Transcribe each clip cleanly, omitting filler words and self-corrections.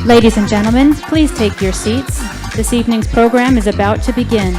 Ladies and gentlemen, please take your seats. This evening's program is about to begin.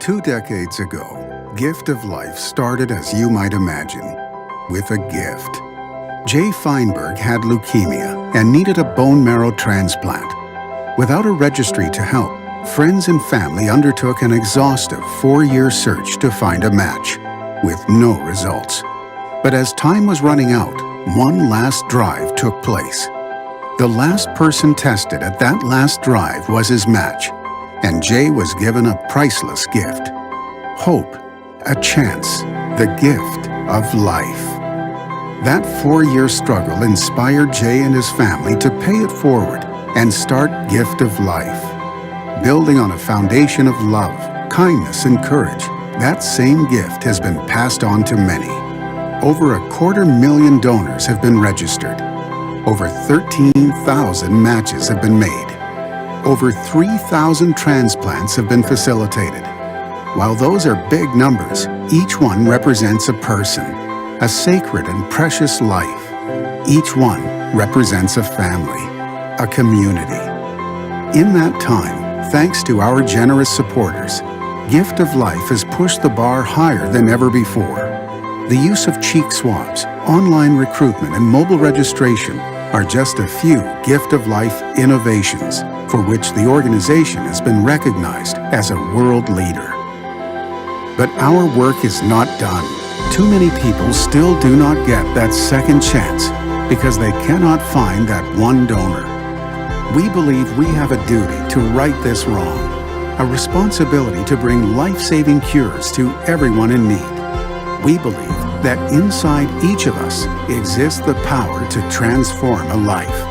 2 decades ago, Gift of Life started as you might imagine, with a gift. Jay Feinberg had leukemia and needed a bone marrow transplant. Without a registry to help, friends and family undertook an exhaustive 4-year search to find a match, with no results. But as time was running out, one last drive took place. The last person tested at that last drive was his match, and Jay was given a priceless gift. Hope, a chance, the gift of life. That 4-year struggle inspired Jay and his family to pay it forward and start Gift of Life. Building on a foundation of love, kindness, and courage, that same gift has been passed on to many. Over 250,000 donors have been registered. Over 13,000 matches have been made. Over 3,000 transplants have been facilitated. While those are big numbers, each one represents a person, a sacred and precious life. Each one represents a family, a community. In that time, thanks to our generous supporters, Gift of Life has pushed the bar higher than ever before. The use of cheek swabs, online recruitment, and mobile registration are just a few Gift of Life innovations for which the organization has been recognized as a world leader. But our work is not done. Too many people still do not get that second chance because they cannot find that one donor. We believe we have a duty to right this wrong, a responsibility to bring life-saving cures to everyone in need. We believe that inside each of us exists the power to transform a life.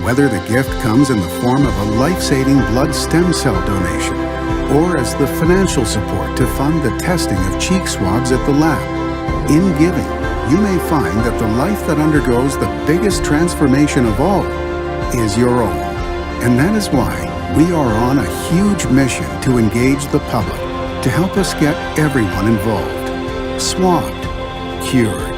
Whether the gift comes in the form of a life-saving blood stem cell donation or as the financial support to fund the testing of cheek swabs at the lab, in giving, you may find that the life that undergoes the biggest transformation of all is your own. And that is why we are on a huge mission to engage the public to help us get everyone involved, swabbed, cured.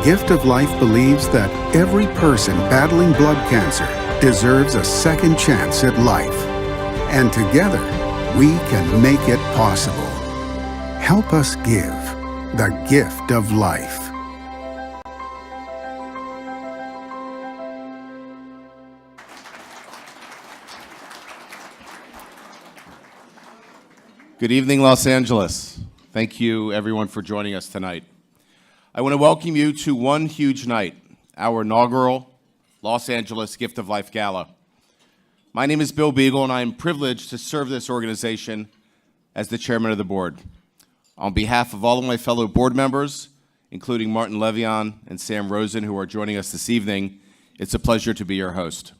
Gift of Life believes that every person battling blood cancer deserves a second chance at life. And together, we can make it possible. Help us give the gift of life. Good evening, Los Angeles. Thank you, everyone, for joining us tonight. I want to welcome you to One Huge Night, our inaugural Los Angeles Gift of Life Gala. My name is Bill Beagle, and I am privileged to serve this organization as the chairman of the board. On behalf of all of my fellow board members, including Martin Levion and Sam Rosen, who are joining us this evening, it's a pleasure to be your host.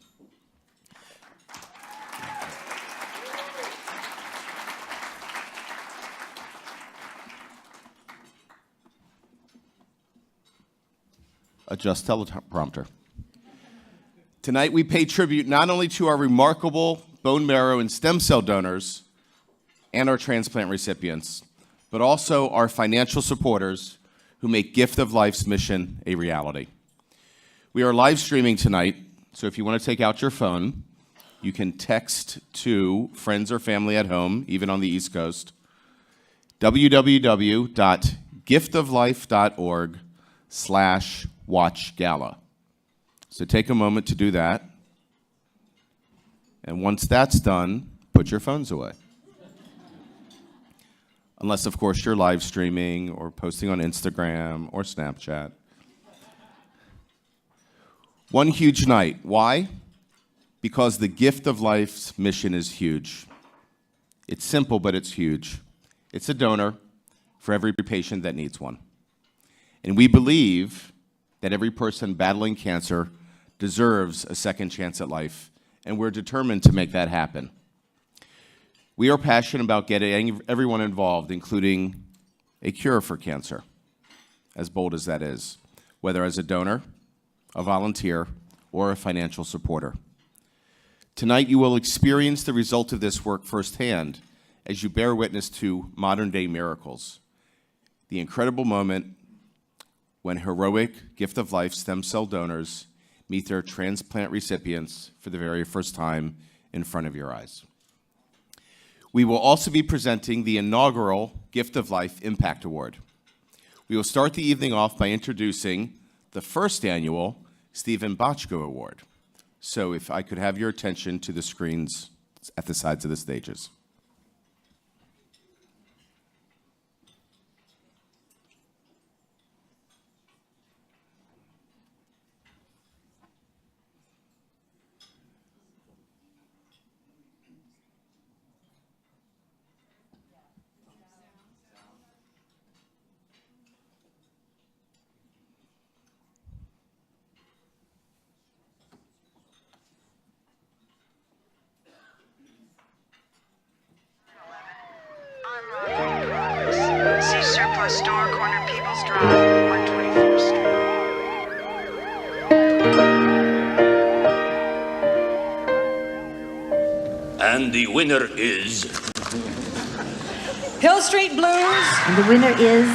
Adjust teleprompter. Tonight we pay tribute not only to our remarkable bone marrow and stem cell donors and our transplant recipients, but also our financial supporters who make Gift of Life's mission a reality. We are live streaming tonight, so if you want to take out your phone, you can text to friends or family at home, even on the East Coast, www.giftoflife.org/Watch Gala. So take a moment to do that. And once that's done, put your phones away. Unless, of course, you're live streaming or posting on Instagram or Snapchat. One huge night. Why? Because the Gift of Life's mission is huge. It's simple, but it's huge. It's a donor for every patient that needs one. And we believe that every person battling cancer deserves a second chance at life, and we're determined to make that happen. We are passionate about getting everyone involved, including a cure for cancer, as bold as that is, whether as a donor, a volunteer, or a financial supporter. Tonight, you will experience the result of this work firsthand as you bear witness to modern-day miracles, the incredible moment when heroic Gift of Life stem cell donors meet their transplant recipients for the very first time in front of your eyes. We will also be presenting the inaugural Gift of Life Impact Award. We will start the evening off by introducing the first annual Stephen Bochco Award. So if I could have your attention to the screens at the sides of the stages. See surplus store, corner People's Drive, 124th Street. And the winner is... Hill Street Blues. And the winner is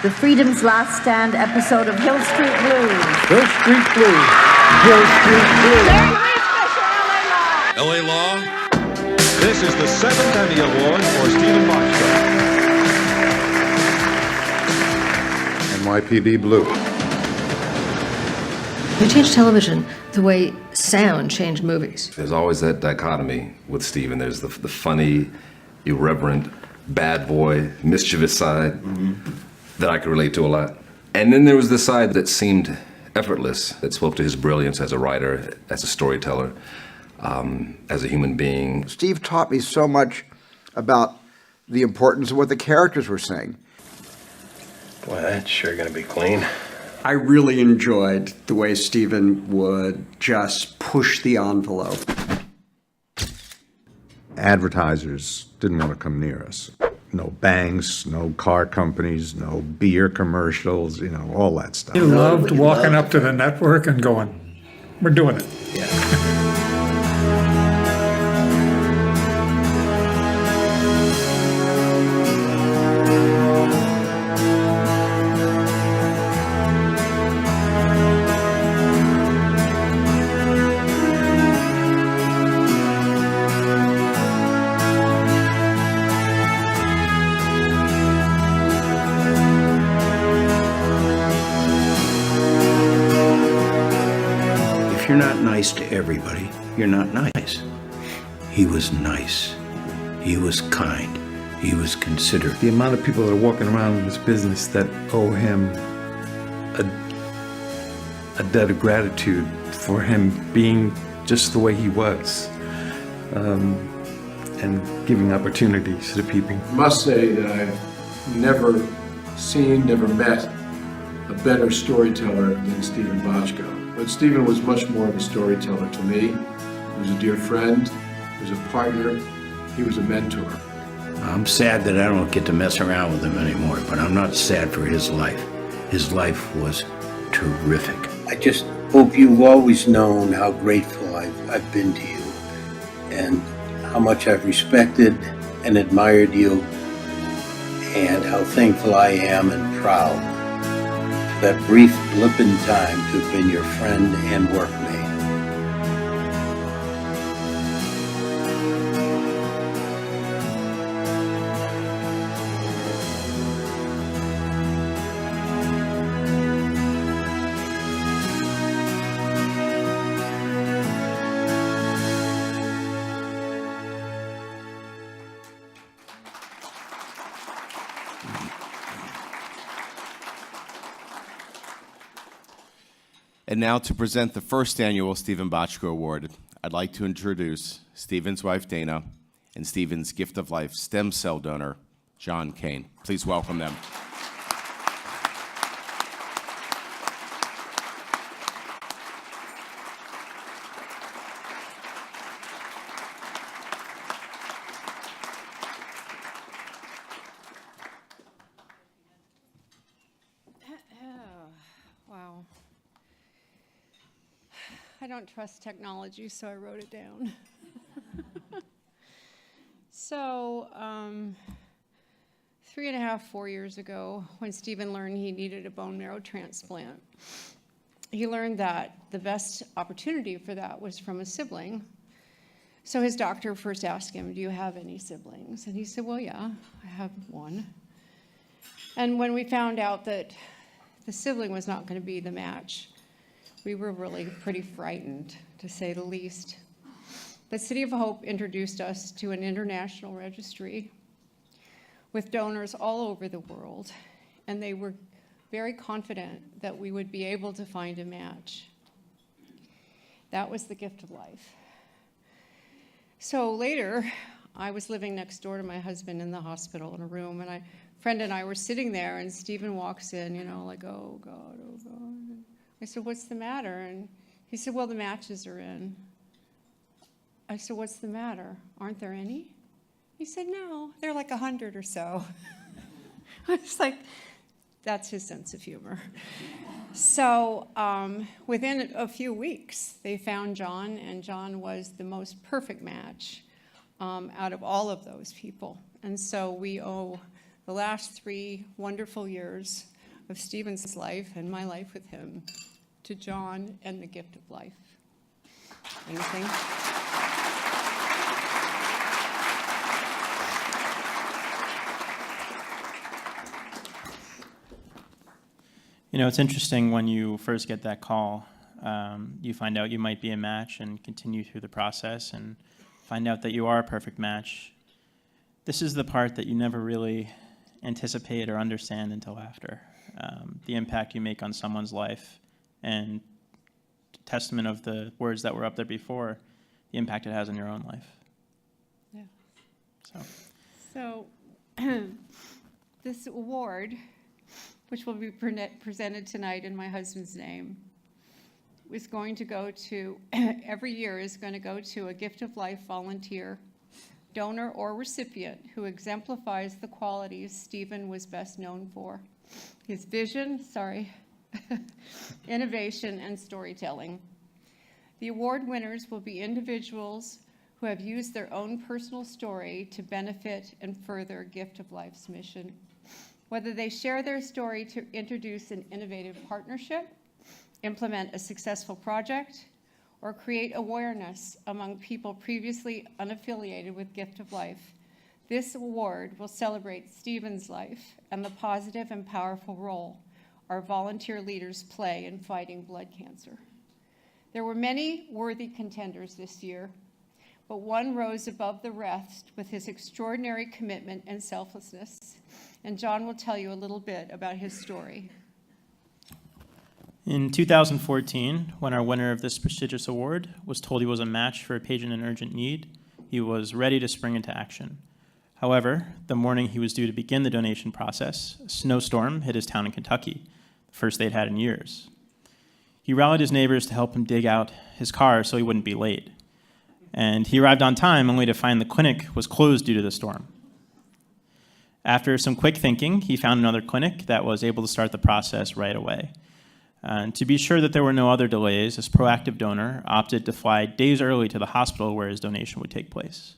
the Freedom's Last Stand episode of Hill Street Blues. Hill Street Blues. Hill Street Blues. L.A. Law. This is the 7th Emmy Award for Stephen Bochco. NYPD Blue. They changed television the way sound changed movies. There's always that dichotomy with Stephen. There's the funny, irreverent, bad boy, mischievous side that I could relate to a lot. And then there was the side that seemed effortless, that spoke to his brilliance as a writer, as a storyteller, as a human being. Steve taught me so much about the importance of what the characters were saying. Boy, that's sure gonna be clean. I really enjoyed the way Stephen would just push the envelope. Advertisers didn't want to come near us. No banks, no car companies, no beer commercials, you know, all that stuff. He loved walking up to the network and going, we're doing it. Yeah. If you're not nice to everybody, you're not nice. He was nice. He was kind. He was considerate. The amount of people that are walking around in this business that owe him a debt of gratitude for him being just the way he was, and giving opportunities to people. I must say that I've never met a better storyteller than Stephen Bochco. But Stephen was much more of a storyteller to me. He was a dear friend, he was a partner, he was a mentor. I'm sad that I don't get to mess around with him anymore, but I'm not sad for his life. His life was terrific. I just hope you've always known how grateful I've been to you and how much I've respected and admired you and how thankful I am and proud for that brief blip in time to have been your friend and workmate. And now to present the first annual Stephen Bochco Award, I'd like to introduce Stephen's wife, Dana, and Stephen's Gift of Life stem cell donor, John Kane. Please welcome them. Wow. I don't trust technology, so I wrote it down. So, 3.5, 4 years ago, when Stephen learned he needed a bone marrow transplant, he learned that the best opportunity for that was from a sibling So his doctor first asked him, do you have any siblings? And he said, well, yeah, I have one. And when we found out that the sibling was not going to be the match, we were really pretty frightened, to say the least. But City of Hope introduced us to an international registry with donors all over the world, and they were very confident that we would be able to find a match. That was the gift of life. So later, I was living next door to my husband in the hospital in a room, and a friend and I were sitting there, and Stephen walks in, you know, like, oh God, oh God. I said, what's the matter? And he said, well, the matches are in. I said, what's the matter? Aren't there any? He said, no, they're like 100 or so. I was like, that's his sense of humor. So within a few weeks, they found John, and John was the most perfect match out of all of those people. And so we owe the last 3 wonderful years of Stephen's life and my life with him to John and the gift of life. Anything? You know, it's interesting when you first get that call, you find out you might be a match and continue through the process and find out that you are a perfect match. This is the part that you never really anticipate or understand until after. The impact you make on someone's life, and testament of the words that were up there before, the impact it has on your own life. Yeah. So this award, which will be presented tonight in my husband's name, is going to go to, every year is going to go to a Gift of Life volunteer, donor, or recipient who exemplifies the qualities Stephen was best known for. His vision, innovation, and storytelling. The award winners will be individuals who have used their own personal story to benefit and further Gift of Life's mission. Whether they share their story to introduce an innovative partnership, implement a successful project, or create awareness among people previously unaffiliated with Gift of Life, this award will celebrate Stephen's life and the positive and powerful role our volunteer leaders play in fighting blood cancer. There were many worthy contenders this year, but one rose above the rest with his extraordinary commitment and selflessness. And John will tell you a little bit about his story. In 2014, when our winner of this prestigious award was told he was a match for a patient in urgent need, he was ready to spring into action. However, the morning he was due to begin the donation process, a snowstorm hit his town in Kentucky, the first they'd had in years. He rallied his neighbors to help him dig out his car so he wouldn't be late. And he arrived on time only to find the clinic was closed due to the storm. After some quick thinking, he found another clinic that was able to start the process right away. And to be sure that there were no other delays, this proactive donor opted to fly days early to the hospital where his donation would take place.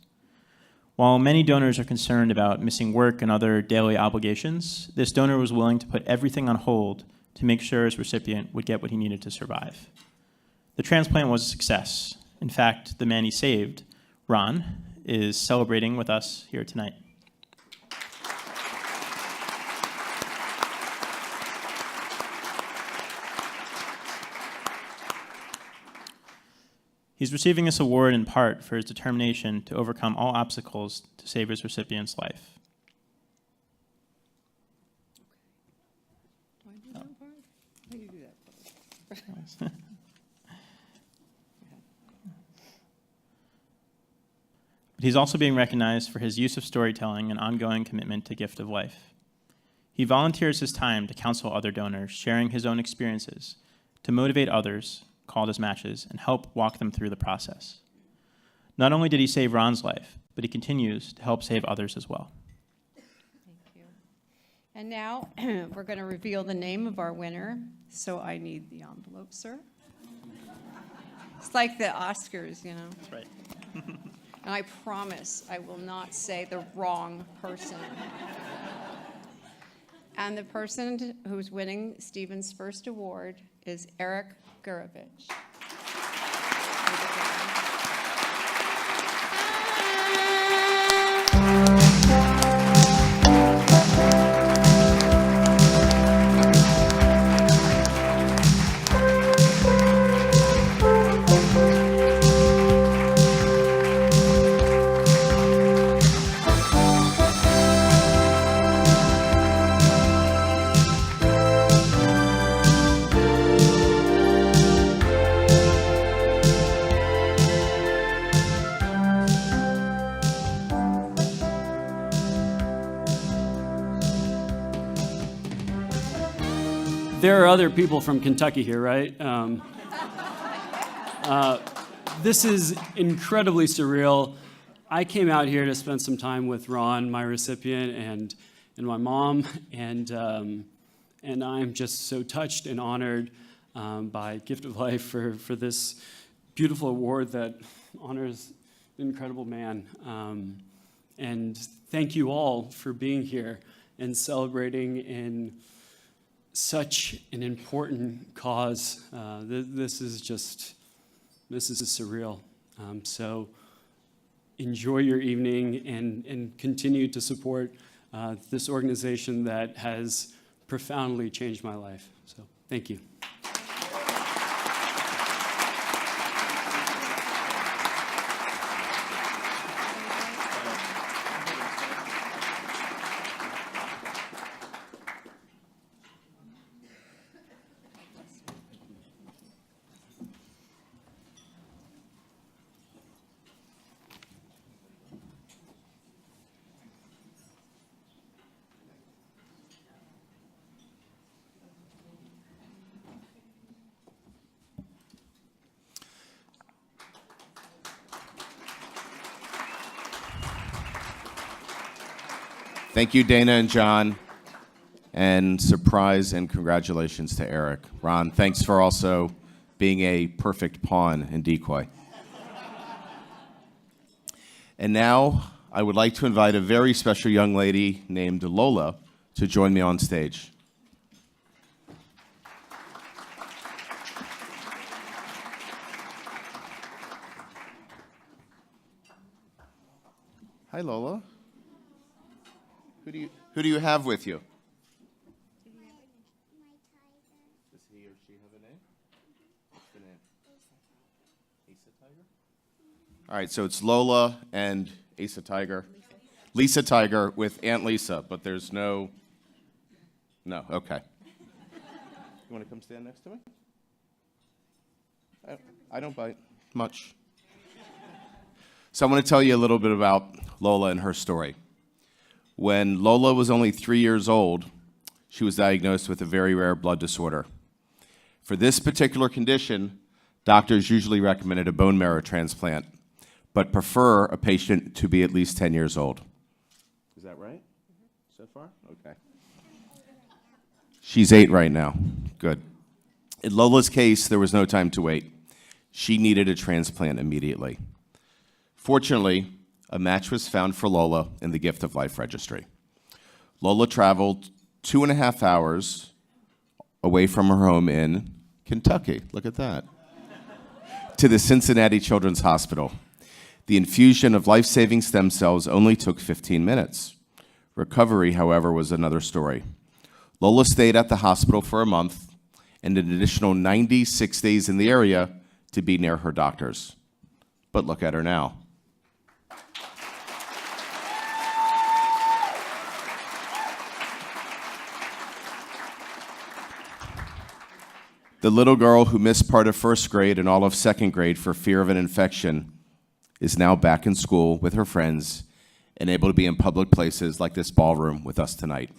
While many donors are concerned about missing work and other daily obligations, this donor was willing to put everything on hold to make sure his recipient would get what he needed to survive. The transplant was a success. In fact, the man he saved, Ron, is celebrating with us here tonight. He's receiving this award in part for his determination to overcome all obstacles to save his recipient's life. Do I do that part? How do you do that part? But he's also being recognized for his use of storytelling and ongoing commitment to Gift of Life. He volunteers his time to counsel other donors, sharing his own experiences, to motivate others, called as matches, and help walk them through the process. Not only did he save Ron's life, but he continues to help save others as well. Thank you. And now we're going to reveal the name of our winner. So I need the envelope, sir. It's like the Oscars, you know. That's right. And I promise I will not say the wrong person. And the person who's winning Stephen's first award is Eric Gurovich. There are other people from Kentucky here, right? This is incredibly surreal. I came out here to spend some time with Ron, my recipient, and my mom, and I'm just so touched and honored by Gift of Life for this beautiful award that honors an incredible man. And thank you all for being here and celebrating in such an important cause. This is surreal. So enjoy your evening and continue to support this organization that has profoundly changed my life. So thank you. Thank you, Dana and John, and surprise and congratulations to Eric. Ron, thanks for also being a perfect pawn and decoy. And now I would like to invite a very special young lady named Lola to join me on stage. Hi, Lola. Who do you have with you? Does he or she have a name? What's the name? Asa Tiger? All right, so it's Lola and Asa Tiger. Lisa Tiger with Aunt Lisa, but there's no, okay. You want to come stand next to me? I don't bite much. So I'm going to tell you a little bit about Lola and her story. When Lola was only 3 years old, she was diagnosed with a very rare blood disorder. For this particular condition, doctors usually recommended a bone marrow transplant, but prefer a patient to be at least 10 years old. Is that right? So far? Okay. She's 8 right now. Good. In Lola's case, there was no time to wait. She needed a transplant immediately. Fortunately, a match was found for Lola in the Gift of Life Registry. Lola traveled 2.5 hours away from her home in Kentucky, look at that, to the Cincinnati Children's Hospital. The infusion of life-saving stem cells only took 15 minutes. Recovery, however, was another story. Lola stayed at the hospital for a month and an additional 96 days in the area to be near her doctors. But look at her now. The little girl who missed part of first grade and all of second grade for fear of an infection is now back in school with her friends and able to be in public places like this ballroom with us tonight.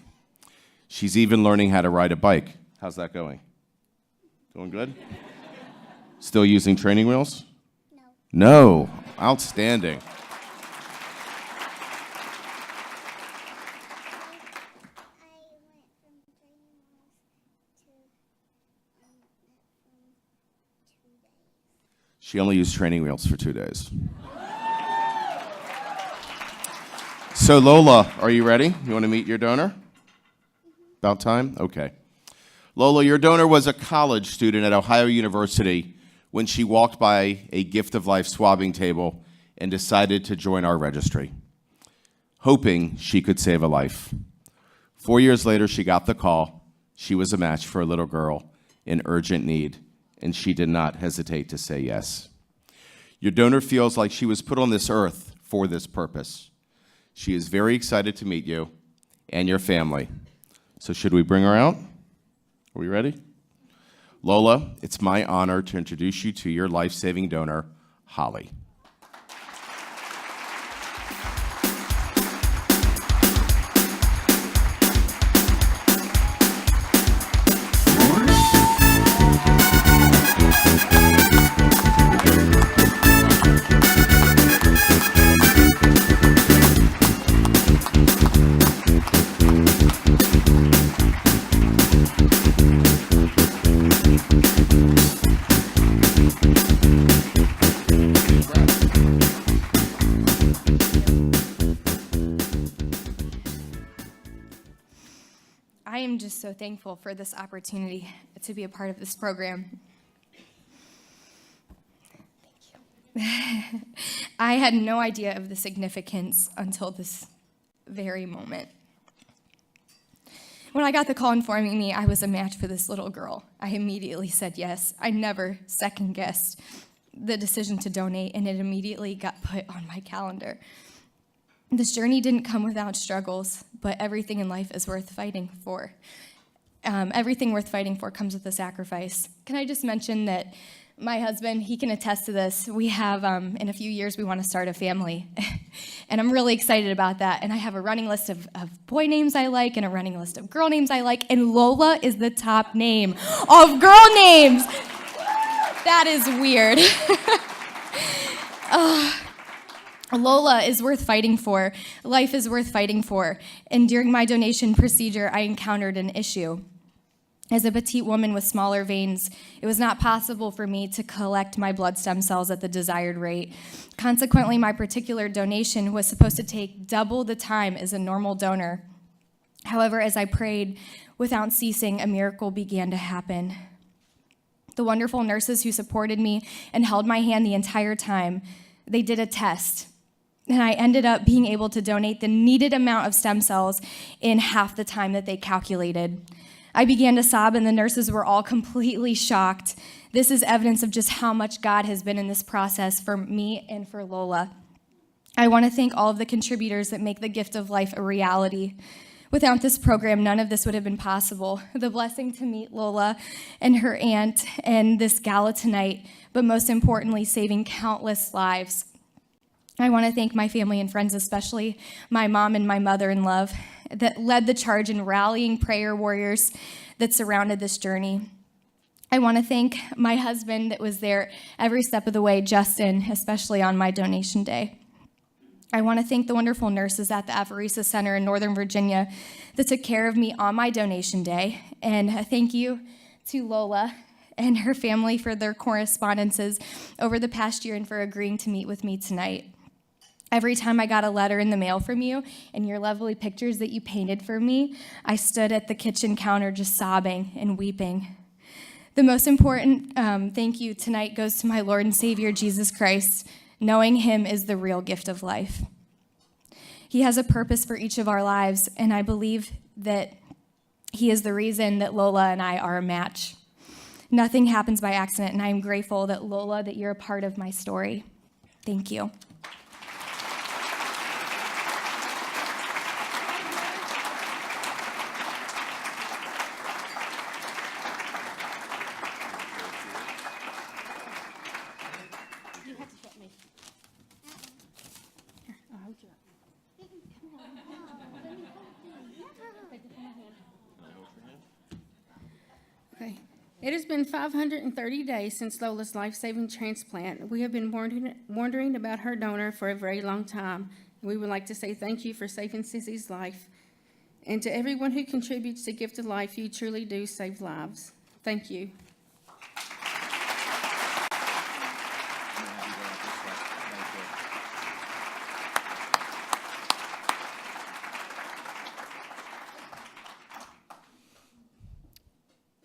She's even learning how to ride a bike. How's that going? Doing good? Still using training wheels? No. No. Outstanding. She only used training wheels for 2 days. So Lola, are you ready? You want to meet your donor? About time? Okay. Lola, your donor was a college student at Ohio University when she walked by a Gift of Life swabbing table and decided to join our registry. hoping she could save a life. 4 years later, she got the call. She was a match for a little girl in urgent need, and she did not hesitate to say yes. Your donor feels like she was put on this earth for this purpose. She is very excited to meet you and your family. So should we bring her out? Are we ready? Lola, it's my honor to introduce you to your life-saving donor, Holly. I am just so thankful for this opportunity to be a part of this program. Thank you. I had no idea of the significance until this very moment. When I got the call informing me I was a match for this little girl, I immediately said yes. I never second-guessed the decision to donate, and it immediately got put on my calendar. This journey didn't come without struggles, but everything in life is worth fighting for. Everything worth fighting for comes with a sacrifice. Can I just mention that my husband, he can attest to this. We have, in a few years, we want to start a family. And I'm really excited about that. And I have a running list of boy names I like and a running list of girl names I like. And Lola is the top name of girl names. That is weird. Lola is worth fighting for. Life is worth fighting for. And during my donation procedure, I encountered an issue. As a petite woman with smaller veins, it was not possible for me to collect my blood stem cells at the desired rate. Consequently, my particular donation was supposed to take double the time as a normal donor. However, as I prayed without ceasing, a miracle began to happen. The wonderful nurses who supported me and held my hand the entire time, they did a test. And I ended up being able to donate the needed amount of stem cells in half the time that they calculated. I began to sob, and the nurses were all completely shocked. This is evidence of just how much God has been in this process for me and for Lola. I want to thank all of the contributors that make the gift of life a reality. Without this program, none of this would have been possible. The blessing to meet Lola and her aunt and this gala tonight, but most importantly, saving countless lives. I want to thank my family and friends, especially my mom and my mother-in-law, that led the charge in rallying prayer warriors that surrounded this journey. I want to thank my husband that was there every step of the way, Justin, especially on my donation day. I want to thank the wonderful nurses at the Apheresis Center in Northern Virginia that took care of me on my donation day. And a thank you to Lola and her family for their correspondences over the past year and for agreeing to meet with me tonight. Every time I got a letter in the mail from you and your lovely pictures that you painted for me, I stood at the kitchen counter just sobbing and weeping. The most important thank you tonight goes to my Lord and Savior, Jesus Christ. Knowing him is the real gift of life. He has a purpose for each of our lives, and I believe that he is the reason that Lola and I are a match. Nothing happens by accident, and I am grateful that Lola, that you're a part of my story. Thank you. Okay. It has been 530 days since Lola's life-saving transplant. We have been wondering about her donor for a very long time. We would like to say thank you for saving Sissy's life. And to everyone who contributes to Gift of Life, you truly do save lives. Thank you.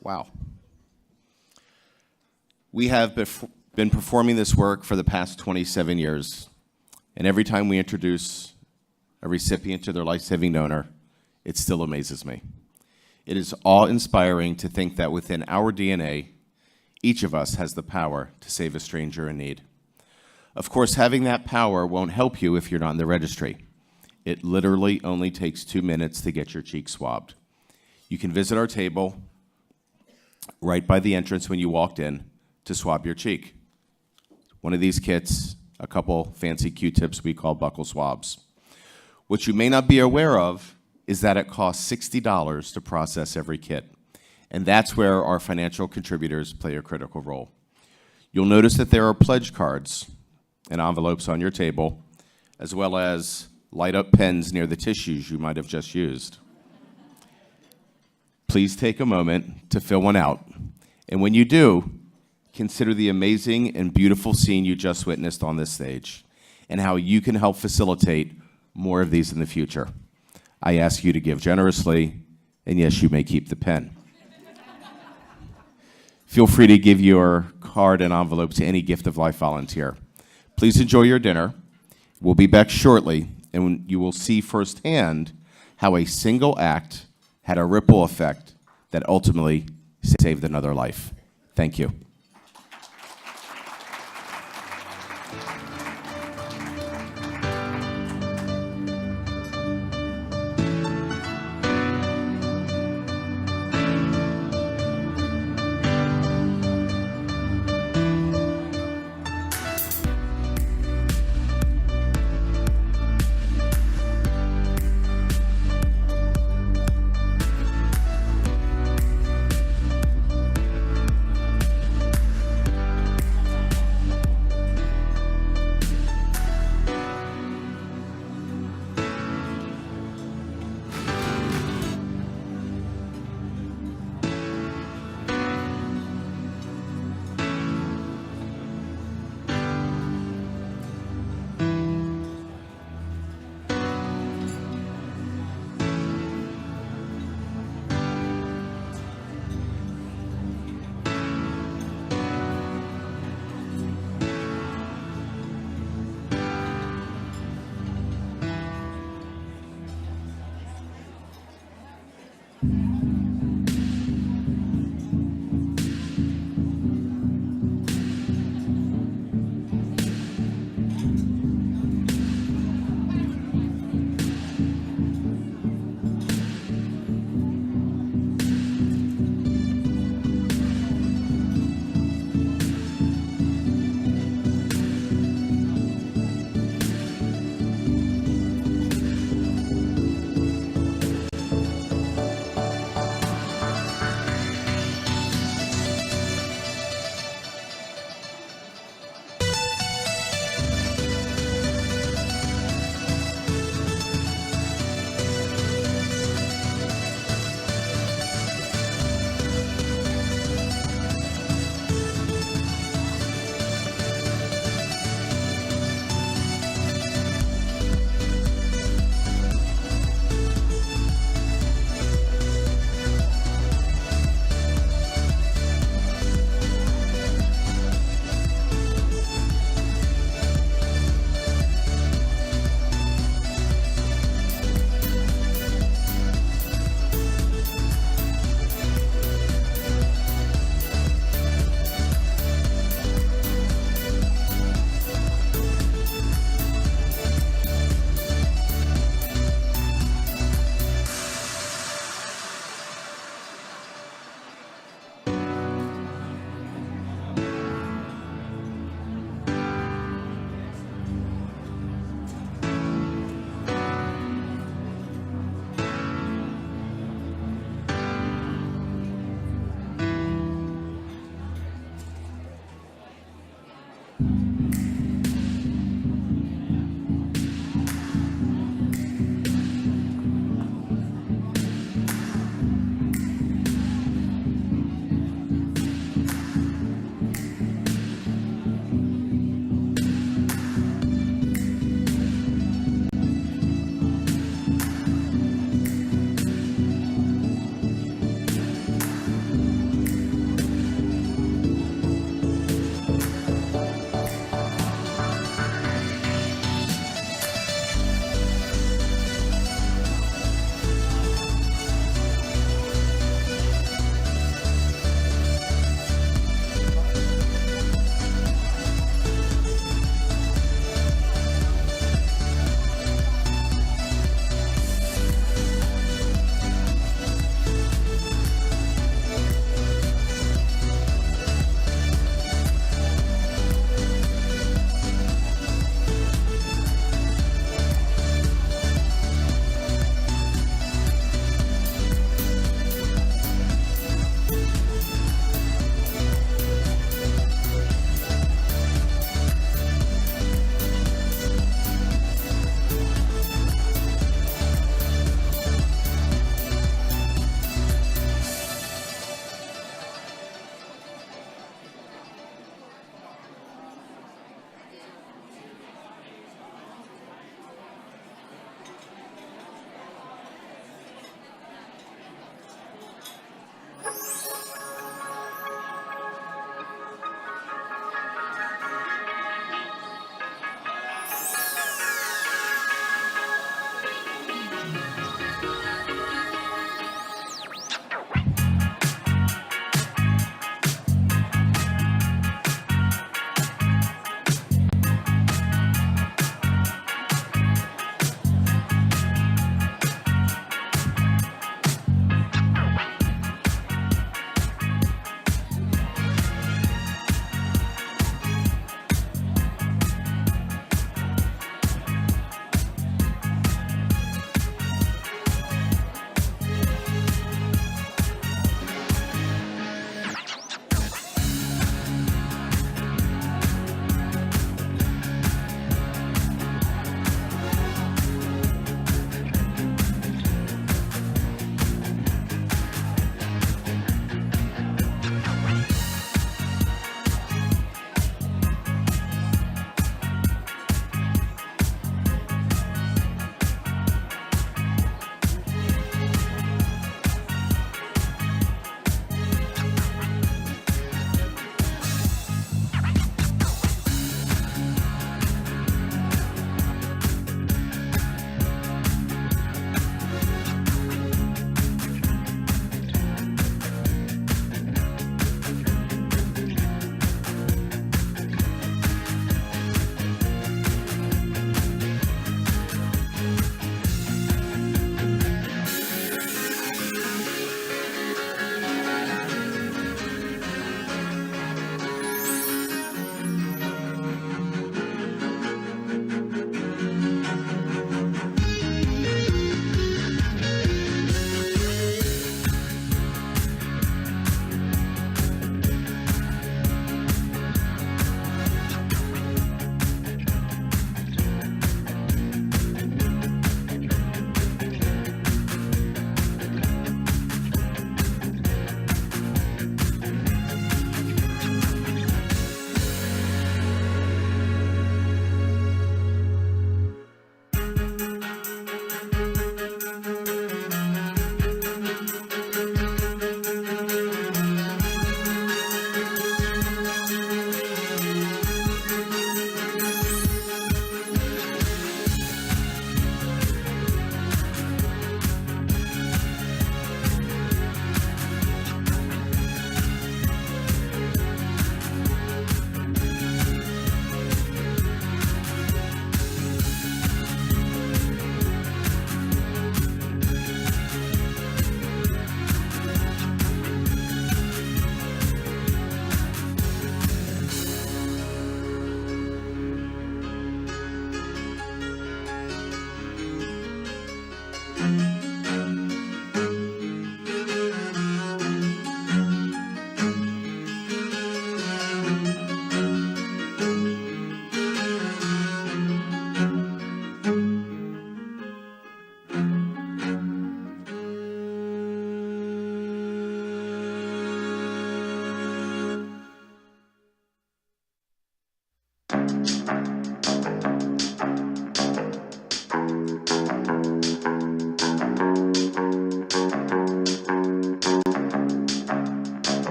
Wow. We have been performing this work for the past 27 years, and every time we introduce a recipient to their life-saving donor, it still amazes me. It is awe-inspiring to think that within our DNA, each of us has the power to save a stranger in need. Of course, having that power won't help you if you're not in the registry. It literally only takes 2 minutes to get your cheek swabbed. You can visit our table right by the entrance when you walked in to swab your cheek. One of these kits, a couple fancy Q-tips we call buccal swabs. What you may not be aware of is that it costs $60 to process every kit. And that's where our financial contributors play a critical role. You'll notice that there are pledge cards and envelopes on your table, as well as light-up pens near the tissues you might have just used. Please take a moment to fill one out. And when you do, consider the amazing and beautiful scene you just witnessed on this stage and how you can help facilitate more of these in the future. I ask you to give generously, and yes, you may keep the pen. Feel free to give your card and envelope to any Gift of Life volunteer. Please enjoy your dinner. We'll be back shortly, and you will see firsthand how a single act had a ripple effect that ultimately saved another life. Thank you.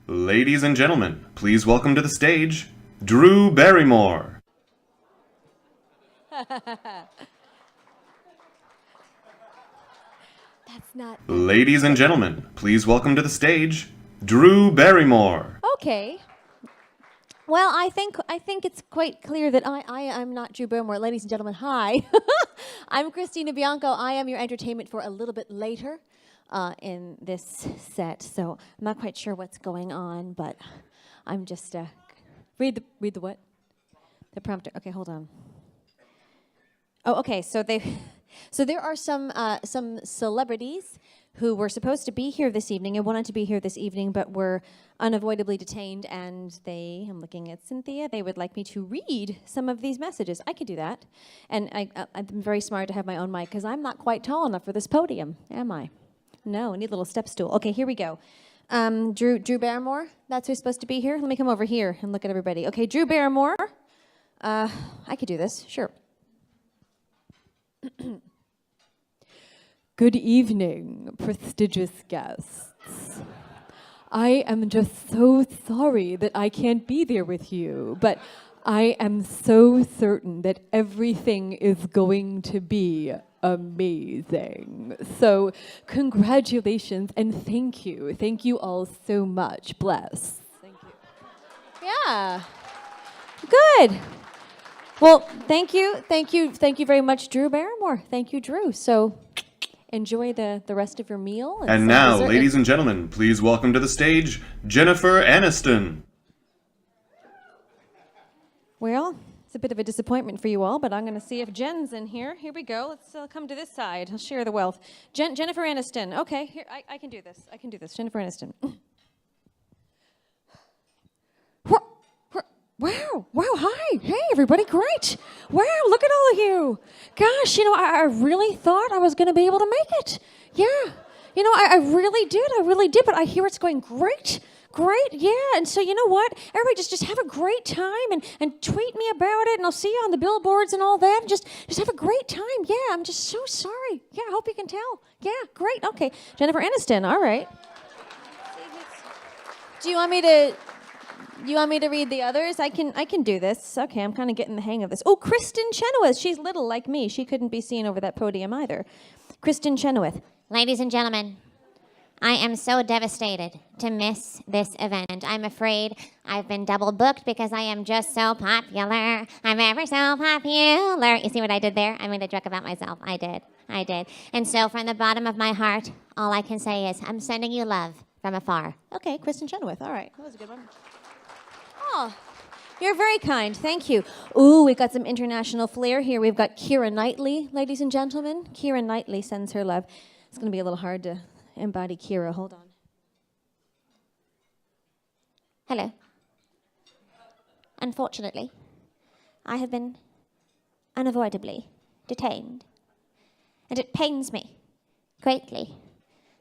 Ladies and gentlemen, please welcome to the stage, Drew Barrymore. That's not... Ladies and gentlemen, please welcome to the stage, Drew Barrymore. Okay. Well, I think it's quite clear that I'm not Drew Barrymore. Ladies and gentlemen, hi. I'm Christina Bianco. I am your entertainment for a little bit later in this set. So I'm not quite sure what's going on, but I'm just read the what? The prompter. Okay, hold on. Oh, okay. So there are some celebrities who were supposed to be here this evening and wanted to be here this evening, but were unavoidably detained, and I'm looking at Cynthia, they would like me to read some of these messages. I could do that. And I'm very smart to have my own mic, because I'm not quite tall enough for this podium, am I? No, I need a little step stool. Okay, here we go. Drew Barrymore, that's who's supposed to be here? Let me come over here and look at everybody. Okay, Drew Barrymore. I could do this, sure. Good evening, prestigious guests. I am just so sorry that I can't be there with you, but I am so certain that everything is going to be amazing. So congratulations and thank you. Thank you all so much. Bless. Thank you. Yeah. Good. Well, thank you very much, Drew Barrymore. Thank you, Drew. So enjoy the rest of your meal. And now, ladies and gentlemen, please welcome to the stage, Jennifer Aniston. Well, it's a bit of a disappointment for you all, but I'm going to see if Jen's in here. Here we go. Let's come to this side. I'll share the wealth. Jennifer Aniston. Okay, here I can do this. I can do this. Jennifer Aniston. Wow, hi, hey everybody, great. Wow, look at all of you. Gosh, I really thought I was going to be able to make it. Yeah, I really did, but I hear it's going great, yeah. And so you know what, everybody just have a great time and tweet me about it, and I'll see you on the billboards and all that. Just have a great time, yeah. I'm just so sorry. Yeah, I hope you can tell. Yeah, great, okay. Jennifer Aniston, all right. Do you want me to read the others? I can do this. Okay, I'm kind of getting the hang of this. Oh, Kristen Chenoweth. She's little like me. She couldn't be seen over that podium either. Kristen Chenoweth. Ladies and gentlemen, I am so devastated to miss this event. I'm afraid I've been double booked because I am just so popular. I'm ever so popular. You see what I did there? I made a joke about myself. I did. And so from the bottom of my heart, all I can say is I'm sending you love from afar. Okay, Kristen Chenoweth. All right, that was a good one. Oh, you're very kind. Thank you. Ooh, we've got some international flair here. We've got Keira Knightley, ladies and gentlemen. Keira Knightley sends her love. It's going to be a little hard to embody Keira. Hold on. Hello. Unfortunately, I have been unavoidably detained. And it pains me greatly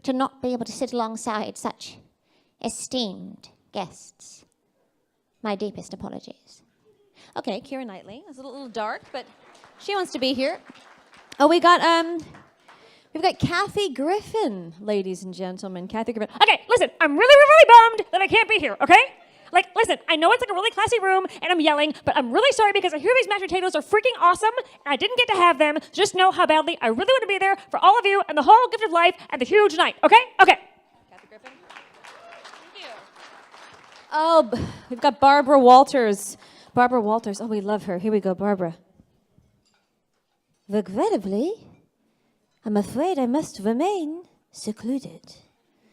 to not be able to sit alongside such esteemed guests. My deepest apologies. Okay, Keira Knightley. It's a little dark, but she wants to be here. Oh, we've got Kathy Griffin, ladies and gentlemen. Kathy Griffin. Okay, listen, I'm really bummed that I can't be here, okay? Like, listen, I know it's like a really classy room, and I'm yelling, but I'm really sorry because I hear these mashed potatoes are freaking awesome, and I didn't get to have them. Just know how badly I really want to be there for all of you and the whole gift of life and the huge night, okay? Okay. Kathy Griffin. Oh, we've got Barbara Walters. Barbara Walters. Oh, we love her. Here we go, Barbara. Regrettably, I'm afraid I must remain secluded.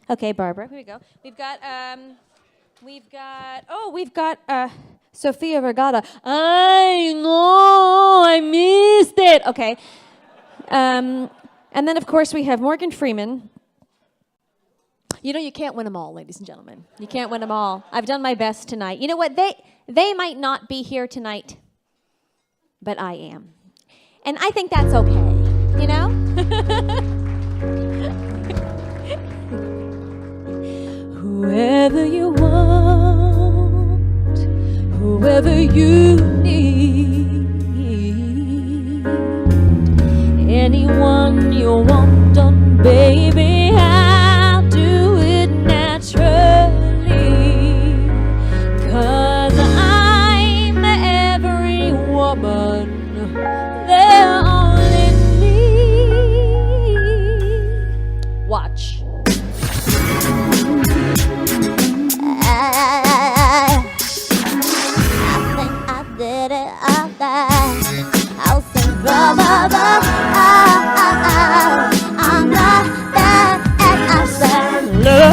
Okay, Barbara. Here we go. We've got Sofia Vergara. I know, I missed it. Okay. And then, of course, we have Morgan Freeman. You can't win them all, ladies and gentlemen. You can't win them all. I've done my best tonight. You know what? They might not be here tonight, but I am. And I think that's okay, you know? Whoever you want, whoever you need, anyone you want done, baby, I'll do it naturally.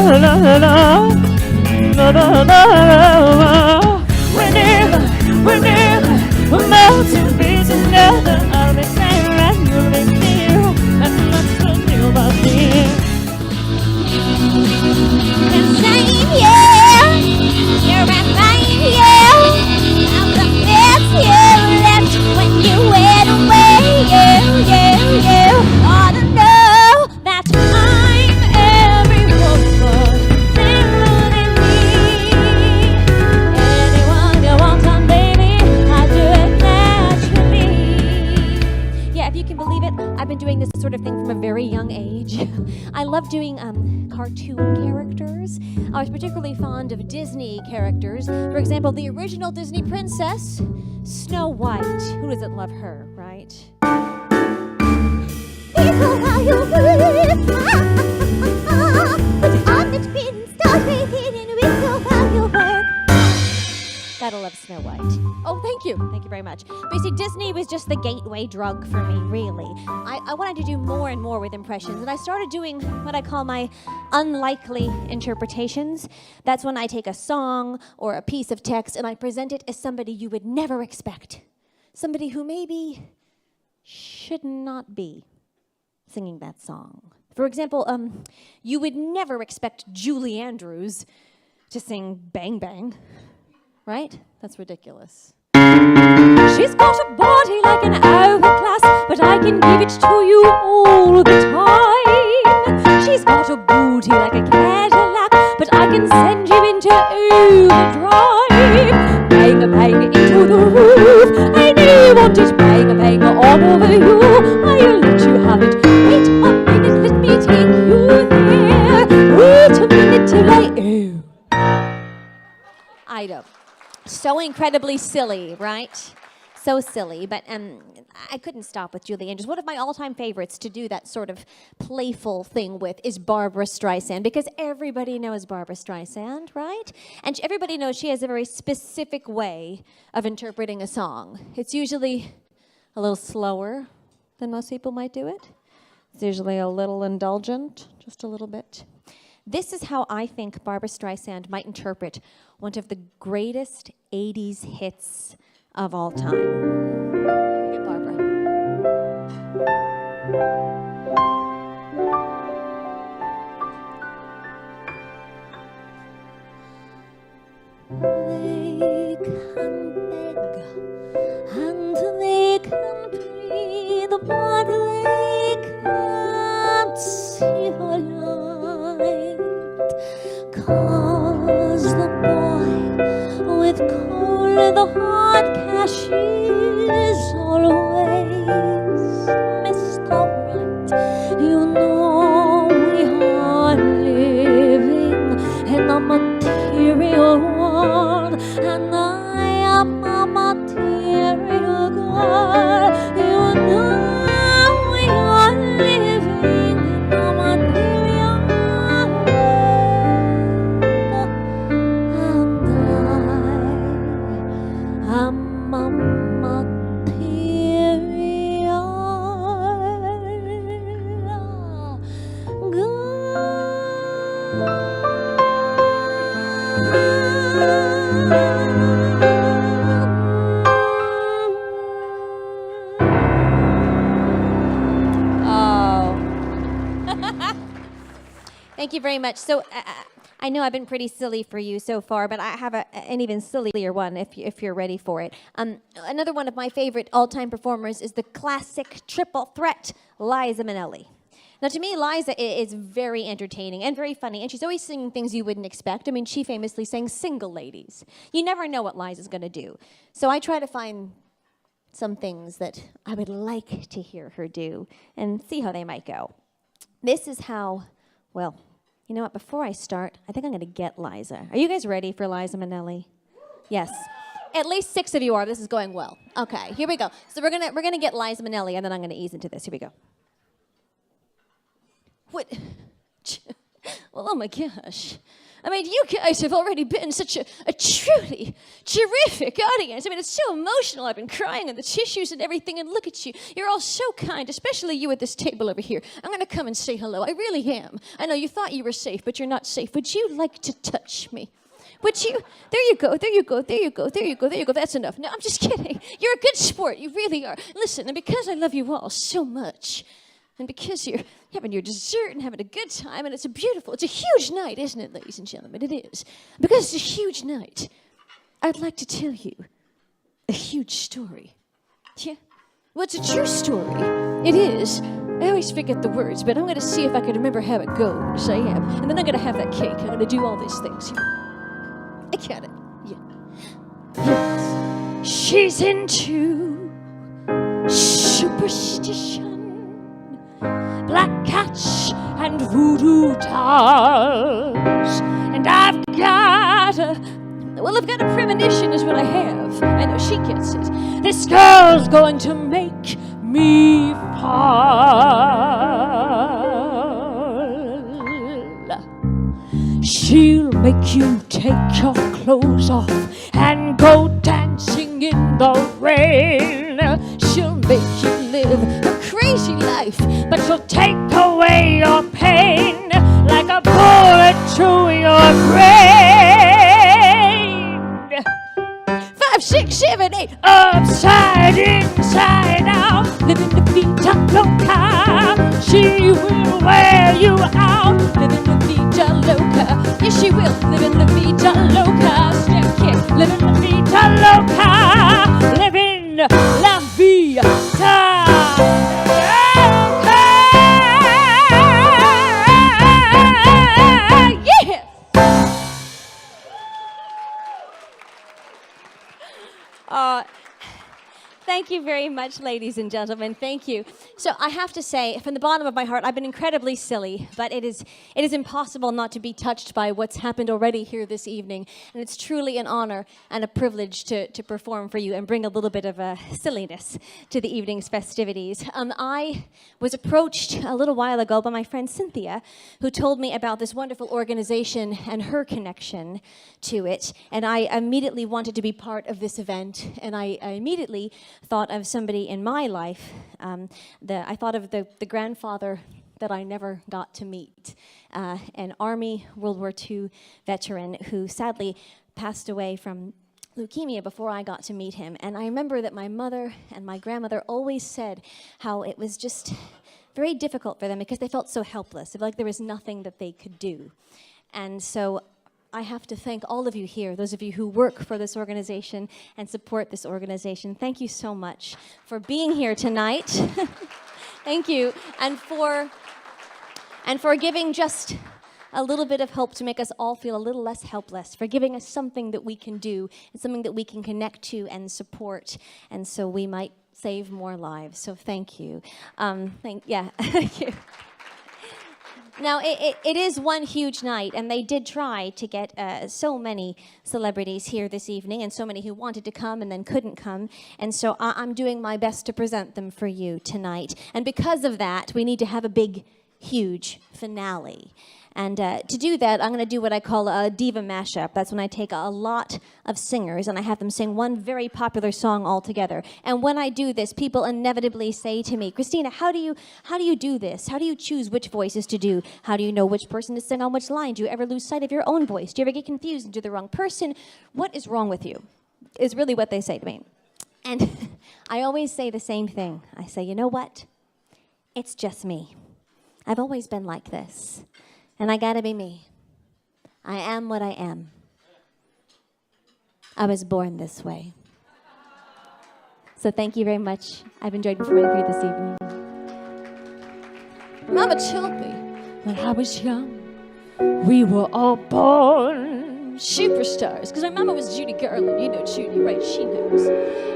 Whenever we're melting pieces together, I'll be there and you'll be near, and that's the deal about me. And same year, you're at mine, yeah. I'm the best you left when you went away, yeah. Ought to know that I'm every woman, including me. Anyone you want on, baby, I do it naturally. Yeah, if you can believe it, I've been doing this sort of thing from a very young age. I love doing cartoon characters. I was particularly fond of Disney characters. For example, the original Disney princess, Snow White. Who doesn't love her, right? People how you live, put on the spin, start making and whistle while you work. Gotta love Snow White. Oh, thank you. Thank you very much. But you see, Disney was just the gateway drug for me, really. I wanted to do more and more with impressions, and I started doing what I call my unlikely interpretations. That's when I take a song or a piece of text and I present it as somebody you would never expect. Somebody who maybe should not be singing that song. For example, you would never expect Julie Andrews to sing Bang Bang. Right? That's ridiculous. She's got a body like an hourglass, but I can give it to you all the time. She's got a booty like a Cadillac, but I can send you into overdrive. Bang a bang into the roof. I know you want it. Bang a bang all over you. I'll let you have it. Wait a minute, let me take you there. Wait a minute till I I know. So incredibly silly, right? So silly, but I couldn't stop with Julie Andrews. One of my all-time favorites to do that sort of playful thing with is Barbra Streisand, because everybody knows Barbra Streisand, right? And everybody knows she has a very specific way of interpreting a song. It's usually a little slower than most people might do it. It's usually a little indulgent, just a little bit. This is how I think Barbra Streisand might interpret one of the greatest 80s hits of all time. Here you go, Barbara. They can beg and they can plead, but they can't see her light. 'Cause the boy with cold hard cash is always Mr. Right. You know we are living in a material world, and I am a material girl. You know we are living in a material world, and I'm a material girl. Thank you very much. So I know I've been pretty silly for you so far, but I have an even sillier one if you're ready for it. Another one of my favorite all-time performers is the classic triple threat, Liza Minnelli. Now, to me, Liza is very entertaining and very funny, and she's always singing things you wouldn't expect. I mean, she famously sang Single Ladies. You never know what Liza's going to do. So I try to find some things that I would like to hear her do and see how they might go. This is how, well, you know what, before I start, I think I'm going to get Liza. Are you guys ready for Liza Minnelli? Yes. At least 6 of you are. This is going well. Okay, here we go. So we're gonna get Liza Minnelli, and then I'm going to ease into this. Here we go. What? Well, oh my gosh. I mean, you guys have already been such a truly terrific audience. I mean, it's so emotional. I've been crying on the tissues and everything, and look at you. You're all so kind, especially you at this table over here. I'm going to come and say hello. I really am. I know you thought you were safe, but you're not safe. Would you like to touch me? Would you? There you go, there you go, there you go, there you go, there you go. That's enough. No, I'm just kidding. You're a good sport. You really are. Listen, and because I love you all so much, and because you're having your dessert and having a good time, and it's a huge night, isn't it, ladies and gentlemen? It is. Because it's a huge night, I'd like to tell you a huge story. Yeah? Well, it's a true story. It is. I always forget the words, but I'm going to see if I can remember how it goes. I am. And then I'm going to have that cake. I'm going to do all these things. I got it. Yeah. Yes. She's into superstition, black cats and voodoo dolls. And I've got a premonition is what I have. I know she gets it. This girl's going to make me fall. She'll make you take your clothes off and go dancing in the rain. She'll make you live a crazy life, but she'll take away your pain like a bullet to your brain. 5, 6, 7, 8, upside, inside out, living the vita loca. She will wear you out, living the vita loca. Yes, she will, living the vita loca. Step kid, living the vita loca, living la vida loca. Yeah. Thank you very much, ladies and gentlemen. Thank you. So I have to say, from the bottom of my heart, I've been incredibly silly, but it is impossible not to be touched by what's happened already here this evening. And it's truly an honor and a privilege to perform for you and bring a little bit of silliness to the evening's festivities. I was approached a little while ago by my friend Cynthia, who told me about this wonderful organization and her connection to it. And I immediately wanted to be part of this event, and I immediately thought of somebody in my life. I thought of the grandfather that I never got to meet, an Army World War II veteran who sadly passed away from leukemia before I got to meet him. And I remember that my mother and my grandmother always said how it was just very difficult for them because they felt so helpless. It felt like there was nothing that they could do. And so I have to thank all of you here, those of you who work for this organization and support this organization. Thank you so much for being here tonight. Thank you. And for giving just a little bit of hope to make us all feel a little less helpless, for giving us something that we can do and something that we can connect to and support, and so we might save more lives. So thank you. Thank you. Now, it is one huge night, and they did try to get so many celebrities here this evening, and so many who wanted to come and then couldn't come, and so I'm doing my best to present them for you tonight. And because of that, we need to have a big, huge finale. And to do that, I'm going to do what I call a diva mashup. That's when I take a lot of singers and I have them sing one very popular song all together. And when I do this, people inevitably say to me, Christina, how do you do this? How do you choose which voices to do? How do you know which person to sing on which line? Do you ever lose sight of your own voice? Do you ever get confused and do the wrong person? What is wrong with you? Is really what they say to me. And I always say the same thing. I say, you know what? It's just me. I've always been like this. And I gotta be me. I am what I am. I was born this way. So thank you very much. I've enjoyed performing for you this evening. Mama told me when I was young, we were all born superstars. Because my mama was Judy Garland. You know Judy, right? She knows.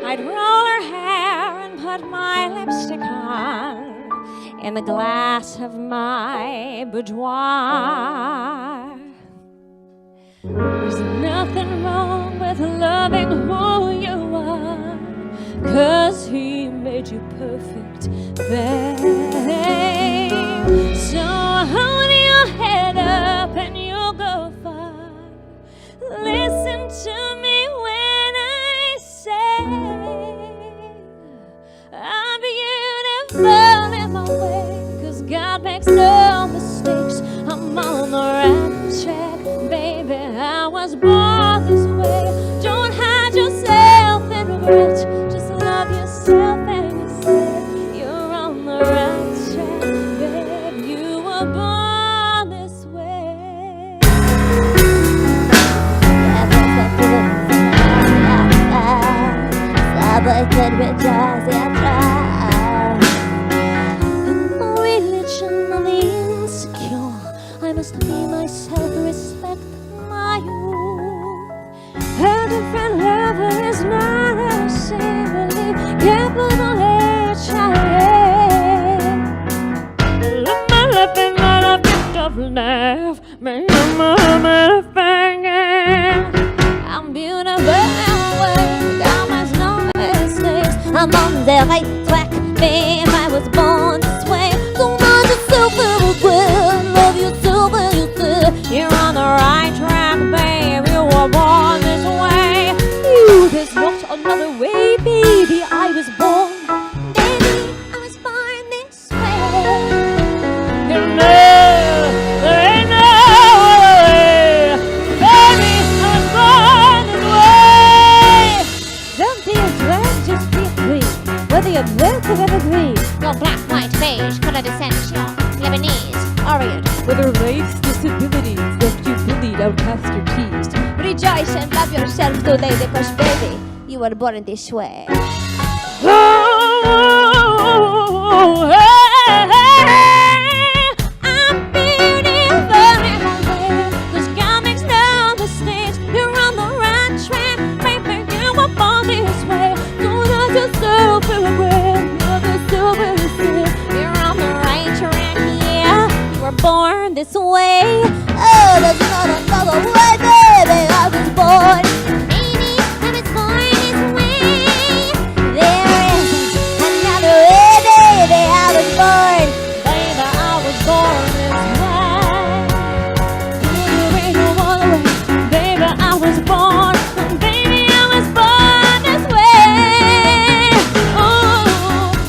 I'd roll her hair and put my lipstick on in the glass of my boudoir. There's nothing wrong with loving who you are, 'cause he made you perfect, babe. So hold your head up and you'll go far. was born this way. Don't hide yourself in regret. Just love yourself and you say you're on the right track, babe. You were born this way. Religion of the insecure. I must be myself, respect my youth. A different lover is not a simply capital H-I-A. Love my life and not a gift of love. Make a moment of banging. I'm beautiful and got my no mistakes. I'm on the right track, babe. I was born this way. Don't mind yourself and regret. Love yourself and you say you're on the right track, babe. You were born this way. There's not another way, baby. I was born, baby. I was born this way. You know, there ain't no other way, baby. I was born this way. Don't be afraid, just be free. Whether you're black or evergreen, Your black, white, beige, color descent, your Lebanese, Orient. whether race, disabilities left you bullied, outcast, or teased. Rejoice and love yourself today because, baby, you were born this way. I'm beautiful in my way, 'cause God makes no mistakes. You're on the right track, baby. You were born this way. Don't let yourself regret. Love yourself and you say you're on the right track. Yeah, you were born this way. Oh, there's not another way, baby. I was born. Baby, I was born this way. There isn't another way, baby. I was born. Baby, I was born this way. There ain't no other way. Baby, I was born. Baby, I was born this way. Oh,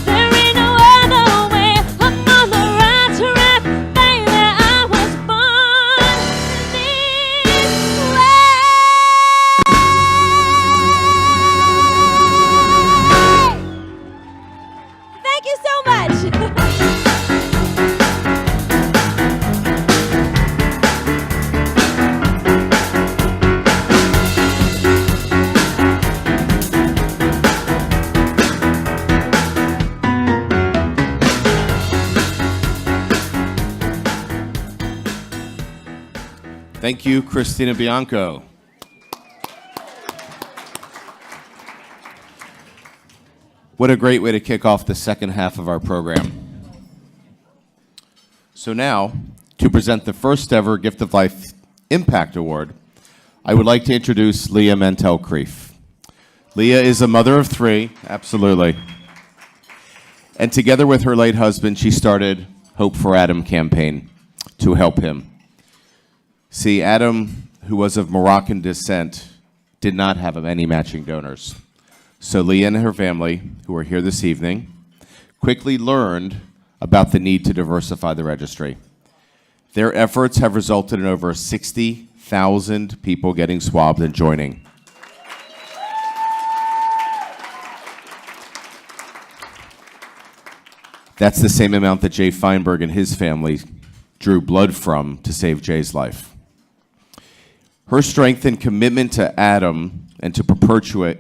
there ain't no other way. I'm on the right track. Baby, I was born this way. Thank you so much. Thank you, Christina Bianco. What a great way to kick off the second half of our program. So now, to present the first ever Gift of Life Impact Award, I would like to introduce Leah Mantel-Creef. Leah is a mother of 3, absolutely. And together with her late husband, she started Hope for Adam campaign to help him. See, Adam, who was of Moroccan descent, did not have any matching donors. So Leah and her family, who are here this evening, quickly learned about the need to diversify the registry. Their efforts have resulted in over 60,000 people getting swabbed and joining. That's the same amount that Jay Feinberg and his family drew blood from to save Jay's life. Her strength and commitment to Adam and to perpetuate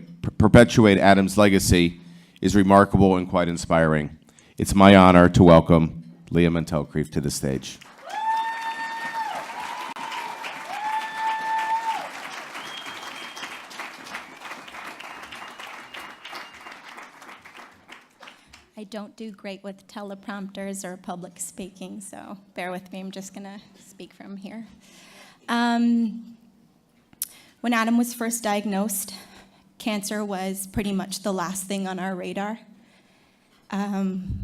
Adam's legacy is remarkable and quite inspiring. It's my honor to welcome Leah Mantel-Creef to the stage. I don't do great with teleprompters or public speaking, so bear with me. I'm just going to speak from here. When Adam was first diagnosed, cancer was pretty much the last thing on our radar.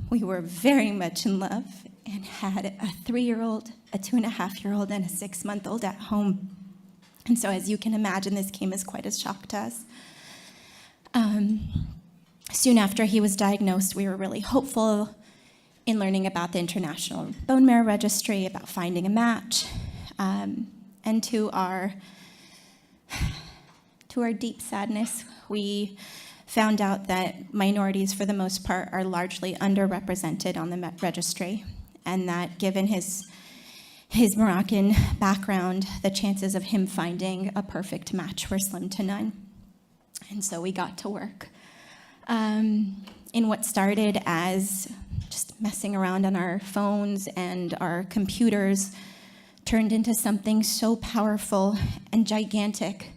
We were very much in love and had a 3-year-old, a 2.5-year-old, and a 6-month-old at home. And so as you can imagine, this came as quite a shock to us. Soon after he was diagnosed, we were really hopeful in learning about the International Bone Marrow Registry, about finding a match. And to our to our deep sadness, we found out that minorities, for the most part, are largely underrepresented on the registry, and that given his Moroccan background, the chances of him finding a perfect match were slim to none. And so we got to work in what started as just messing around on our phones and our computers turned into something so powerful and gigantic,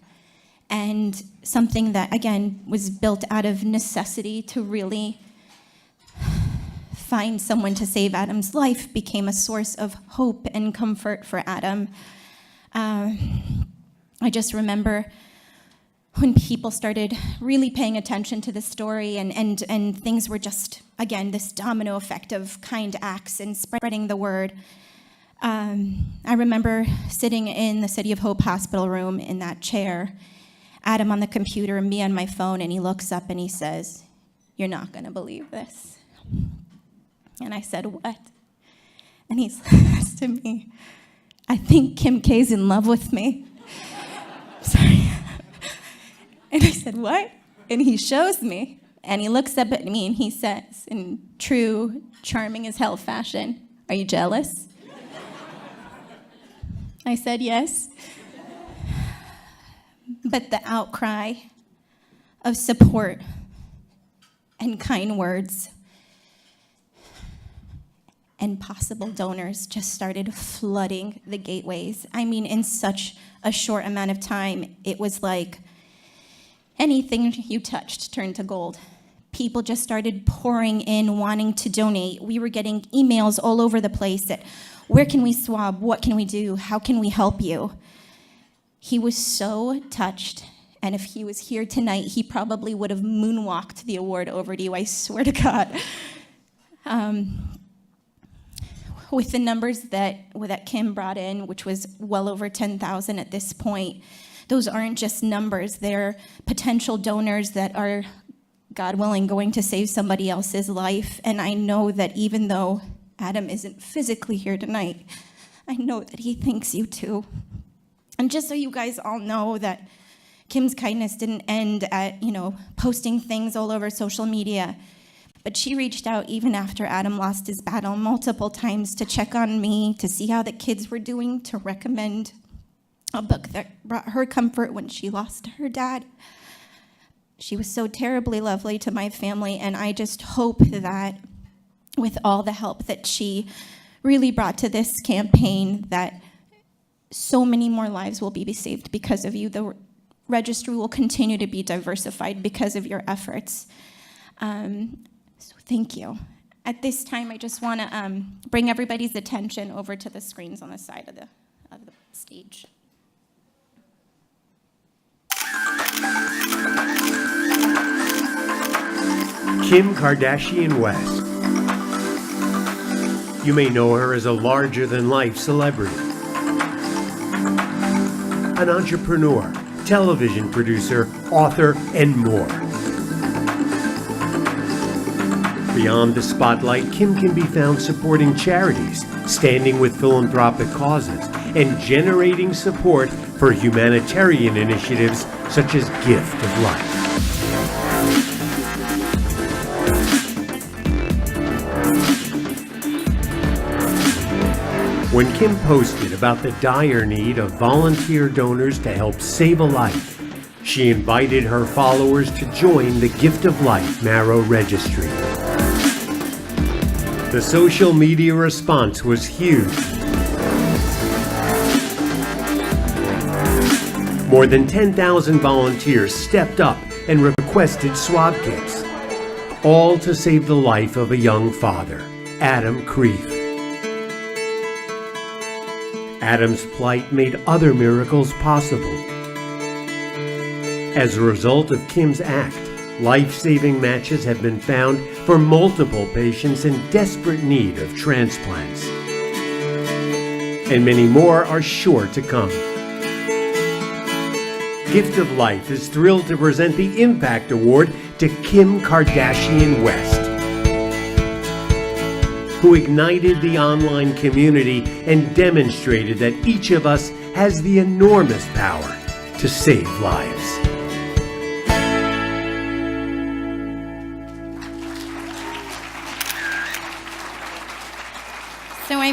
and something that, again, was built out of necessity to really find someone to save Adam's life, became a source of hope and comfort for Adam. I just remember when people started really paying attention to the story, and things were just, again, this domino effect of kind acts and spreading the word. I remember sitting in the City of Hope hospital room in that chair, Adam on the computer and me on my phone, and he looks up and he says, "You're not gonna believe this." And I said, "What?" And he says to me, "I think Kim K's in love with me." Sorry. And I said, "What?" And he shows me, and he looks up at me and he says, in true charming as hell fashion, "Are you jealous?" I said, "Yes." But the outcry of support and kind words and possible donors just started flooding the gateways. I mean, in such a short amount of time, it was like anything you touched turned to gold. People just started pouring in, wanting to donate. We were getting emails all over the place that, where can we swab? What can we do? How can we help you? He was so touched, and if he was here tonight, he probably would have moonwalked the award over to you, I swear to God. With the numbers that Kim brought in, which was well over 10,000 at this point, those aren't just numbers. They're potential donors that are, God willing, going to save somebody else's life. And I know that even though Adam isn't physically here tonight, I know that he thinks you too. And just so you guys all know that Kim's kindness didn't end at, posting things all over social media, but she reached out even after Adam lost his battle multiple times to check on me, to see how the kids were doing, to recommend a book that brought her comfort when she lost her dad. She was so terribly lovely to my family, and I just hope that with all the help that she really brought to this campaign, that so many more lives will be saved because of you. The registry will continue to be diversified because of your efforts. So thank you. At this time, I just want to bring everybody's attention over to the screens on the side of the stage. Kim Kardashian West. You may know her as a larger-than-life celebrity, an entrepreneur, television producer, author, and more. Beyond the spotlight, Kim can be found supporting charities, standing with philanthropic causes, and generating support for humanitarian initiatives such as Gift of Life. When Kim posted about the dire need of volunteer donors to help save a life, she invited her followers to join the Gift of Life Marrow Registry. The social media response was huge. More than 10,000 volunteers stepped up and requested swab kits, all to save the life of a young father, Adam Kreef. Adam's plight made other miracles possible. As a result of Kim's act, life-saving matches have been found for multiple patients in desperate need of transplants. And many more are sure to come. Gift of Life is thrilled to present the Impact Award to Kim Kardashian West, who ignited the online community and demonstrated that each of us has the enormous power to save lives.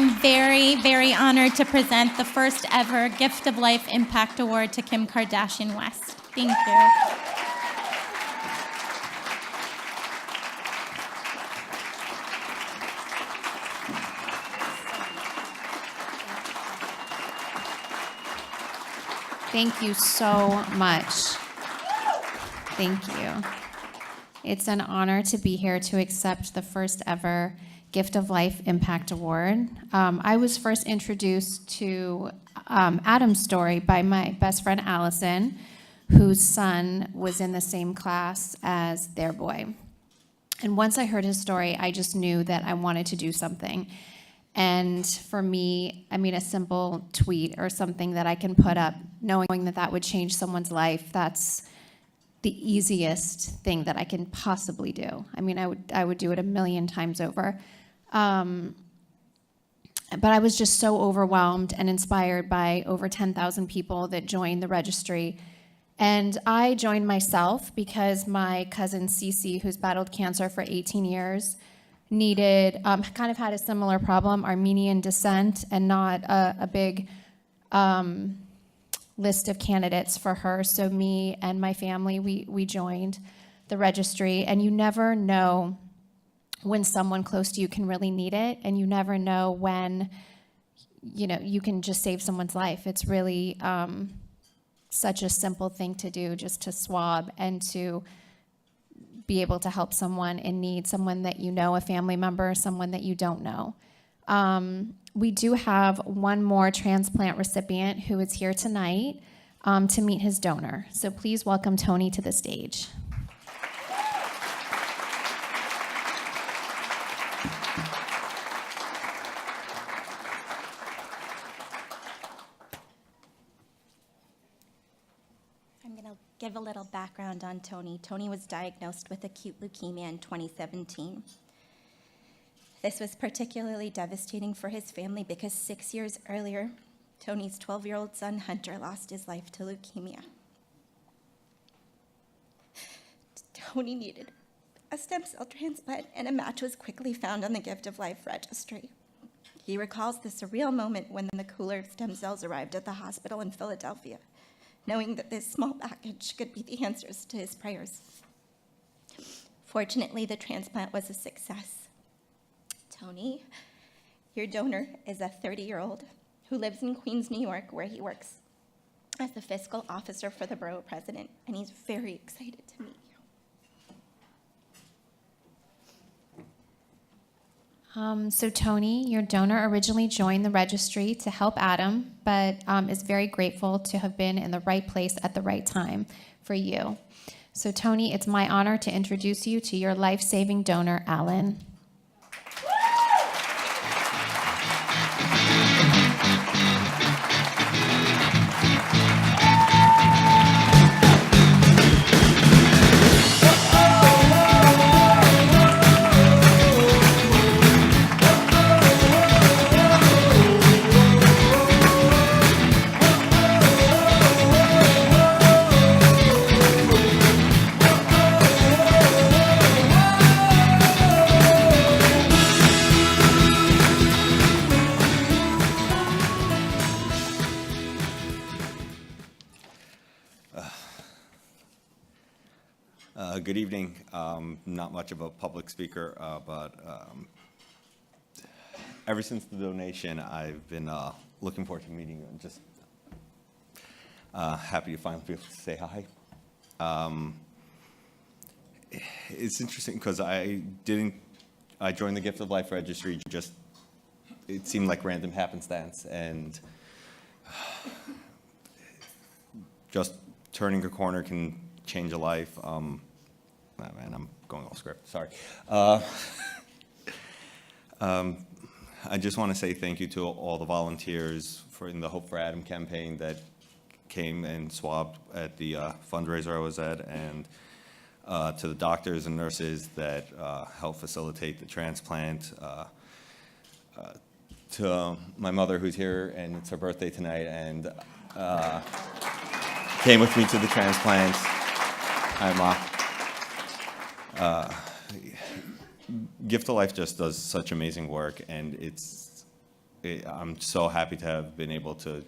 I'm very, very honored to present the first ever Gift of Life Impact Award to Kim Kardashian West. Thank you. Thank you so much. Thank you. It's an honor to be here to accept the first ever Gift of Life Impact Award. I was first introduced to Adam's story by my best friend Allison, whose son was in the same class as their boy. And once I heard his story, I just knew that I wanted to do something. And for me, I mean, a simple tweet or something that I can put up, knowing that that would change someone's life, that's the easiest thing that I can possibly do. I mean, I would do it 1,000,000 times over. But I was just so overwhelmed and inspired by over 10,000 people that joined the registry. And I joined myself because my cousin Cece, who's battled cancer for 18 years, needed, kind of had a similar problem, Armenian descent, and not a big list of candidates for her. So me and my family, we joined the registry. And you never know when someone close to you can really need it, and you never know when, you know, you can just save someone's life. It's really such a simple thing to do, just to swab and to be able to help someone in need, someone that you know, a family member, someone that you don't know. We do have one more transplant recipient who is here tonight to meet his donor. So please welcome Tony to the stage. I'm going to give a little background on Tony. Tony was diagnosed with acute leukemia in 2017. This was particularly devastating for his family because 6 years earlier, Tony's 12-year-old son, Hunter, lost his life to leukemia. Tony needed a stem cell transplant, and a match was quickly found on the Gift of Life registry. He recalls the surreal moment when the cooler of stem cells arrived at the hospital in Philadelphia, knowing that this small package could be the answers to his prayers. Fortunately, the transplant was a success. Tony, your donor, is a 30-year-old who lives in Queens, New York, where he works as the fiscal officer for the borough president, and he's very excited to meet you. So Tony, your donor originally joined the registry to help Adam, but is very grateful to have been in the right place at the right time for you. So Tony, it's my honor to introduce you to your life-saving donor, Alan. Good evening. Not much of a public speaker, but ever since the donation, I've been looking forward to meeting you and just happy to finally be able to say hi. It's interesting because I joined the Gift of Life registry, just, it seemed like random happenstance, and just turning a corner can change a life. Oh man, I'm going off script, sorry. I just want to say thank you to all the volunteers in the Hope for Adam campaign that came and swabbed at the fundraiser I was at, and to the doctors and nurses that helped facilitate the transplant, to my mother who's here, and it's her birthday tonight, and came with me to the transplant. Hi, Ma. Gift of Life just does such amazing work, and I'm so happy to have been able to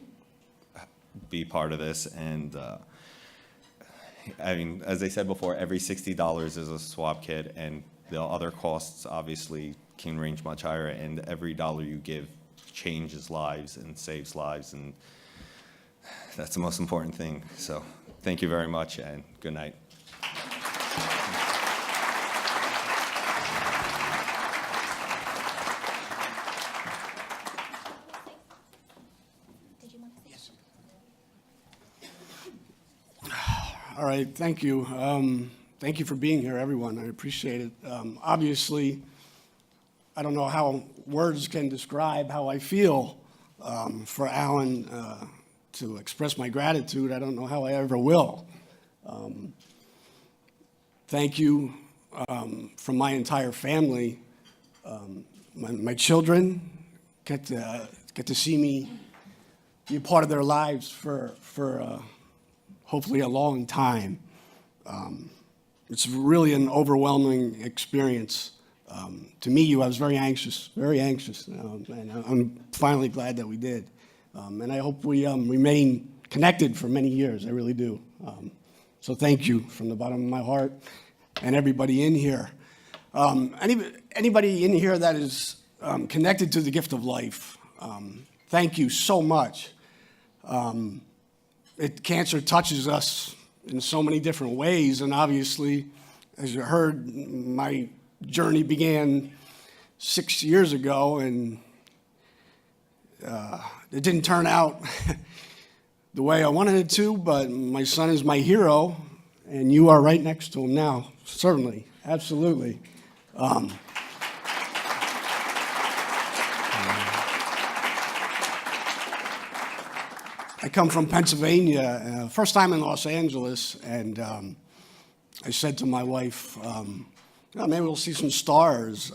be part of this. And I mean, as I said before, every $60 is a swab kit, and the other costs obviously can range much higher, and every dollar you give changes lives and saves lives, and that's the most important thing. So thank you very much, and good night. All right, thank you. Thank you for being here, everyone. I appreciate it. Obviously, I don't know how words can describe how I feel for Alan to express my gratitude. I don't know how I ever will. Thank you from my entire family. My children get to see me be a part of their lives for hopefully a long time. It's really an overwhelming experience. To me, I was very anxious, and I'm finally glad that we did. And I hope we remain connected for many years, I really do. So thank you from the bottom of my heart, and everybody in here. Anybody in here that is connected to the gift of life, thank you so much. Cancer touches us in so many different ways, and obviously, as you heard, my journey began 6 years ago, and it didn't turn out the way I wanted it to, but my son is my hero, and you are right next to him now, certainly, absolutely. I come from Pennsylvania, first time in Los Angeles, and I said to my wife, maybe we'll see some stars.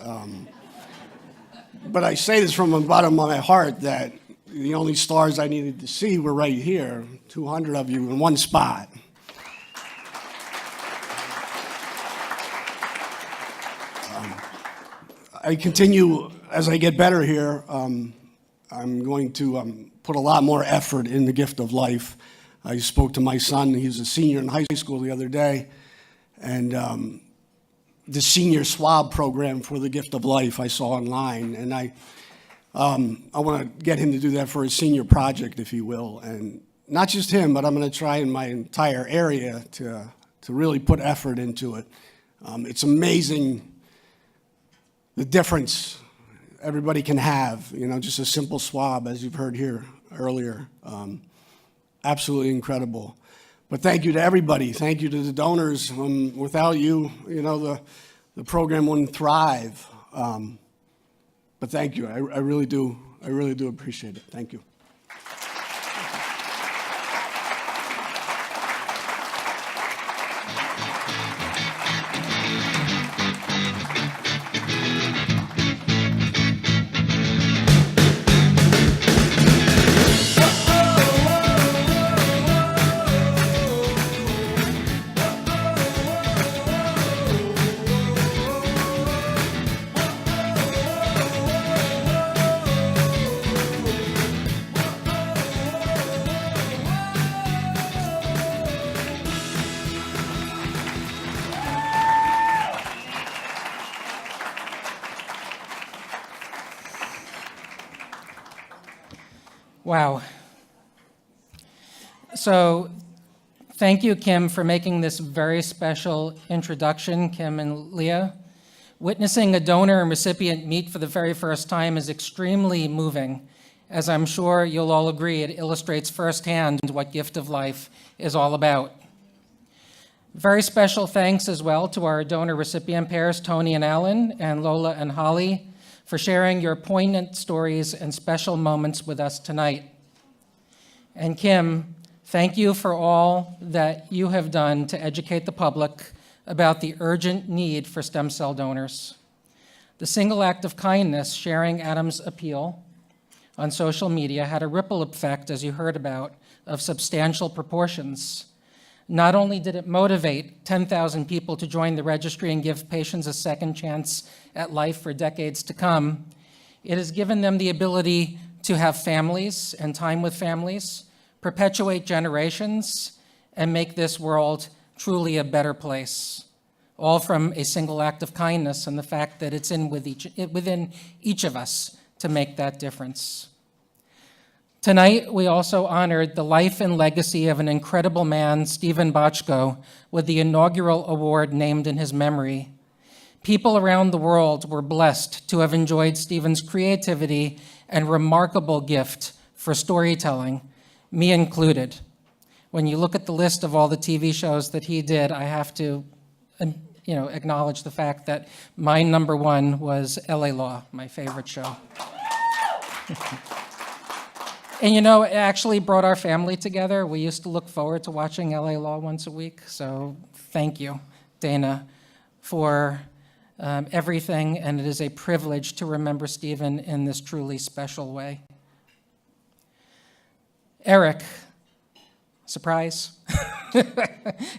But I say this from the bottom of my heart that the only stars I needed to see were right here, 200 of you in one spot. I continue, as I get better here, I'm going to put a lot more effort in the gift of life. I spoke to my son, he's a senior in high school the other day, and the senior swab program for the gift of life I saw online, and I want to get him to do that for his senior project, if you will, and not just him, but I'm going to try in my entire area to really put effort into it. It's amazing the difference everybody can have, just a simple swab, as you've heard here earlier. Absolutely incredible. But thank you to everybody. Thank you to the donors. Without you, the program wouldn't thrive. But thank you. I really do appreciate it. Thank you. Wow. So thank you, Kim, for making this very special introduction, Kim and Leah. Witnessing a donor and recipient meet for the very first time is extremely moving. As I'm sure you'll all agree, it illustrates firsthand what Gift of Life is all about. Very special thanks as well to our donor-recipient pairs, Tony and Alan, and Lola and Holly, for sharing your poignant stories and special moments with us tonight. And Kim, thank you for all that you have done to educate the public about the urgent need for stem cell donors. The single act of kindness, sharing Adam's appeal on social media, had a ripple effect, as you heard about, of substantial proportions. Not only did it motivate 10,000 people to join the registry and give patients a second chance at life for decades to come, it has given them the ability to have families and time with families, perpetuate generations, and make this world truly a better place, all from a single act of kindness and the fact that it's within each of us to make that difference. Tonight, we also honored the life and legacy of an incredible man, Stephen Bochco, with the inaugural award named in his memory. People around the world were blessed to have enjoyed Stephen's creativity and remarkable gift for storytelling, me included. When you look at the list of all the TV shows that he did, I have to acknowledge the fact that my number one was LA Law, my favorite show. And it actually brought our family together. We used to look forward to watching LA Law once a week. So thank you, Dana, for everything. And it is a privilege to remember Stephen in this truly special way. Eric, surprise.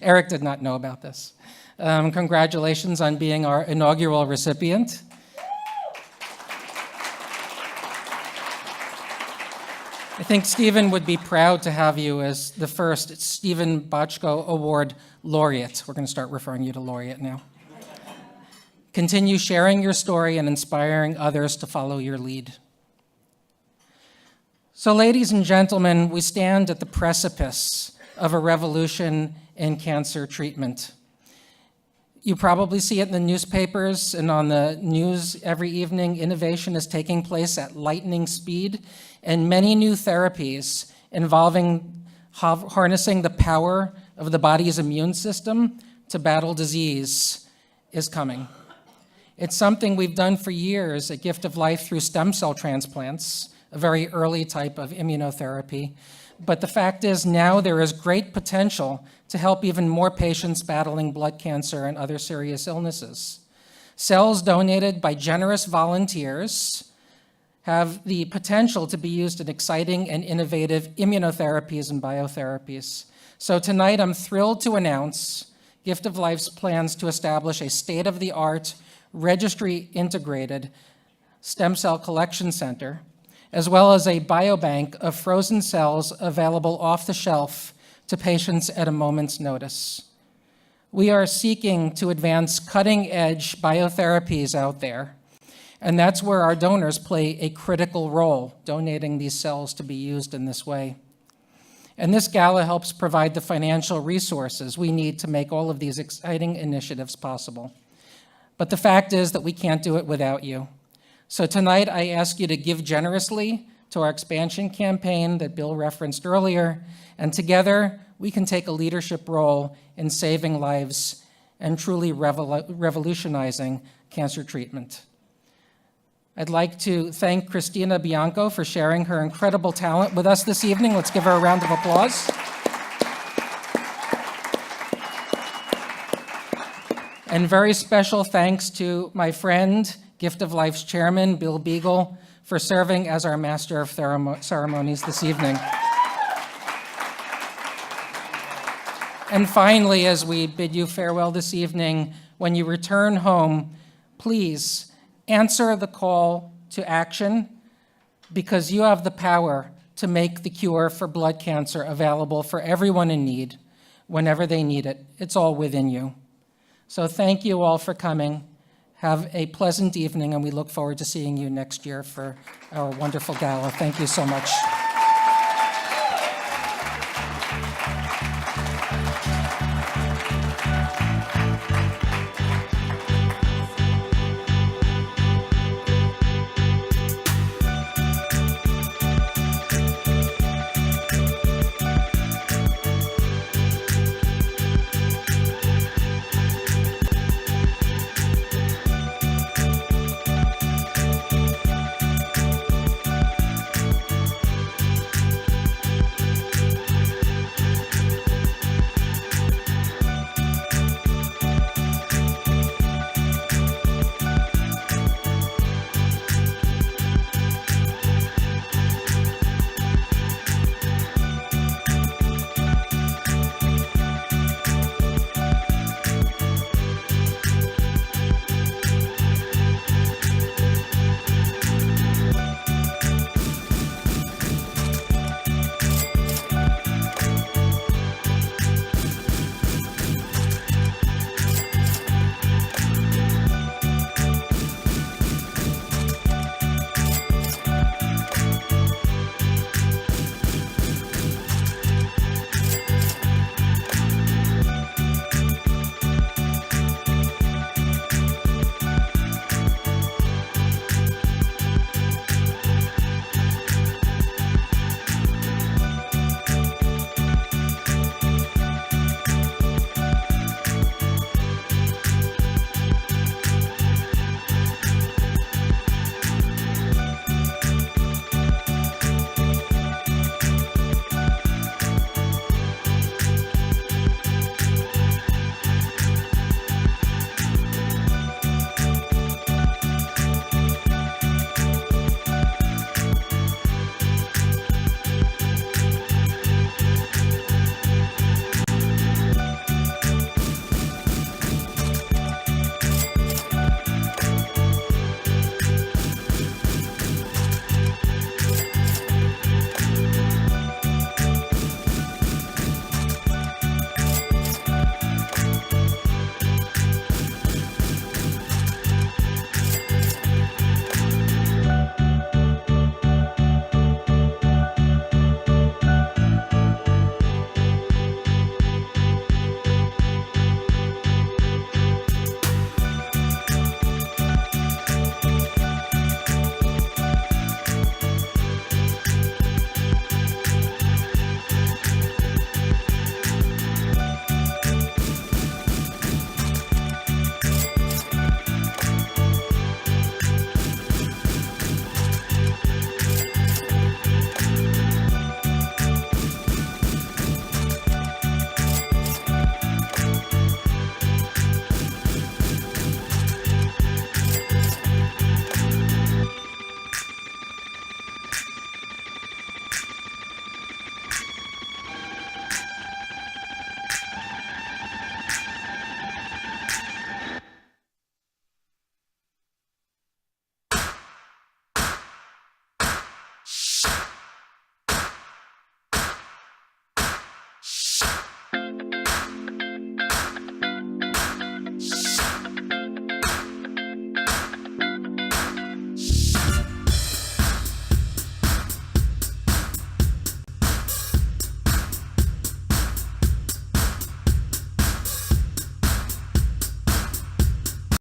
Eric did not know about this. Congratulations on being our inaugural recipient. I think Stephen would be proud to have you as the first Stephen Bochco Award laureate. We're going to start referring you to laureate now. Continue sharing your story and inspiring others to follow your lead. So, ladies and gentlemen, we stand at the precipice of a revolution in cancer treatment. You probably see it in the newspapers and on the news every evening. Innovation is taking place at lightning speed, and many new therapies involving harnessing the power of the body's immune system to battle disease is coming. It's something we've done for years at Gift of Life through stem cell transplants, a very early type of immunotherapy. But the fact is now there is great potential to help even more patients battling blood cancer and other serious illnesses. Cells donated by generous volunteers have the potential to be used in exciting and innovative immunotherapies and biotherapies. So tonight I'm thrilled to announce Gift of Life's plans to establish a state-of-the-art, registry-integrated stem cell collection center, as well as a biobank of frozen cells available off the shelf to patients at a moment's notice. We are seeking to advance cutting-edge biotherapies out there, and that's where our donors play a critical role, donating these cells to be used in this way. And this gala helps provide the financial resources we need to make all of these exciting initiatives possible. But the fact is that we can't do it without you. So tonight, I ask you to give generously to our expansion campaign that Bill referenced earlier, and together we can take a leadership role in saving lives and truly revolutionizing cancer treatment. I'd like to thank Christina Bianco for sharing her incredible talent with us this evening. Let's give her a round of applause. And very special thanks to my friend, Gift of Life's chairman, Bill Beagle, for serving as our master of ceremonies this evening. And finally, as we bid you farewell this evening, when you return home, please answer the call to action, because you have the power to make the cure for blood cancer available for everyone in need, whenever they need it. It's all within you. So thank you all for coming. Have a pleasant evening, and we look forward to seeing you next year for our wonderful gala. Thank you so much.